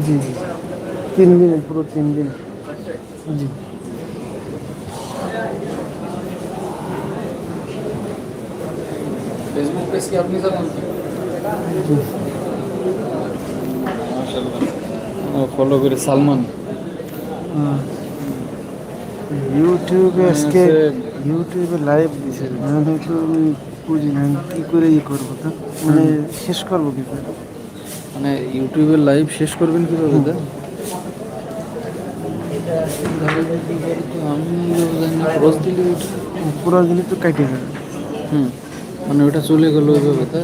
Speaker 3: জি জি 3 দিনে, পুরো 3 দিন। জি
Speaker 4: फेसबुक पेज की अपनी सब फॉलो करे सलमान
Speaker 3: ইউটিউবে আজকে
Speaker 4: সে-
Speaker 3: ইউটিউবে লাইভ দিছে, মানে তো আমি বুঝি না আমি কি করে করবো, তো মানে শেষ করবো কি করে?
Speaker 4: মানে ইউটিউবের লাইভ শেষ করবেন কিভাবে তা আমি ক্রস দিলে
Speaker 3: পুরো দিলে তো কাটে যাবে।
Speaker 4: হুম মানে ওটা চলে গেল ওইভাবে তা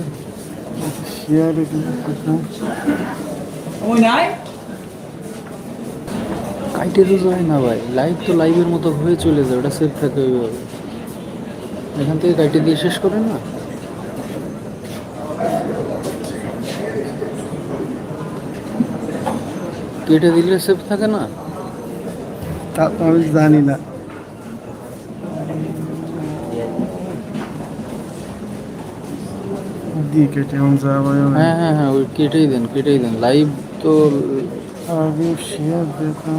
Speaker 3: শেয়ার
Speaker 4: কাইটে তো যায় না ভাই, লাইভ তো লাইভের মতো হয়ে চলে যায়, ওটা সেভ থাকে ওইভাবে। এখান থেকে কাইটে দিয়ে শেষ করেন না, কেটে দিলে সেভ থাকে না।
Speaker 3: তা তো আমি জানি না। দি কেটে এখন যাবো
Speaker 4: হ্যাঁ হ্যাঁ হ্যাঁ ওই কেটেই দেন লাইভ তো
Speaker 3: আগে শেয়ার দেখো।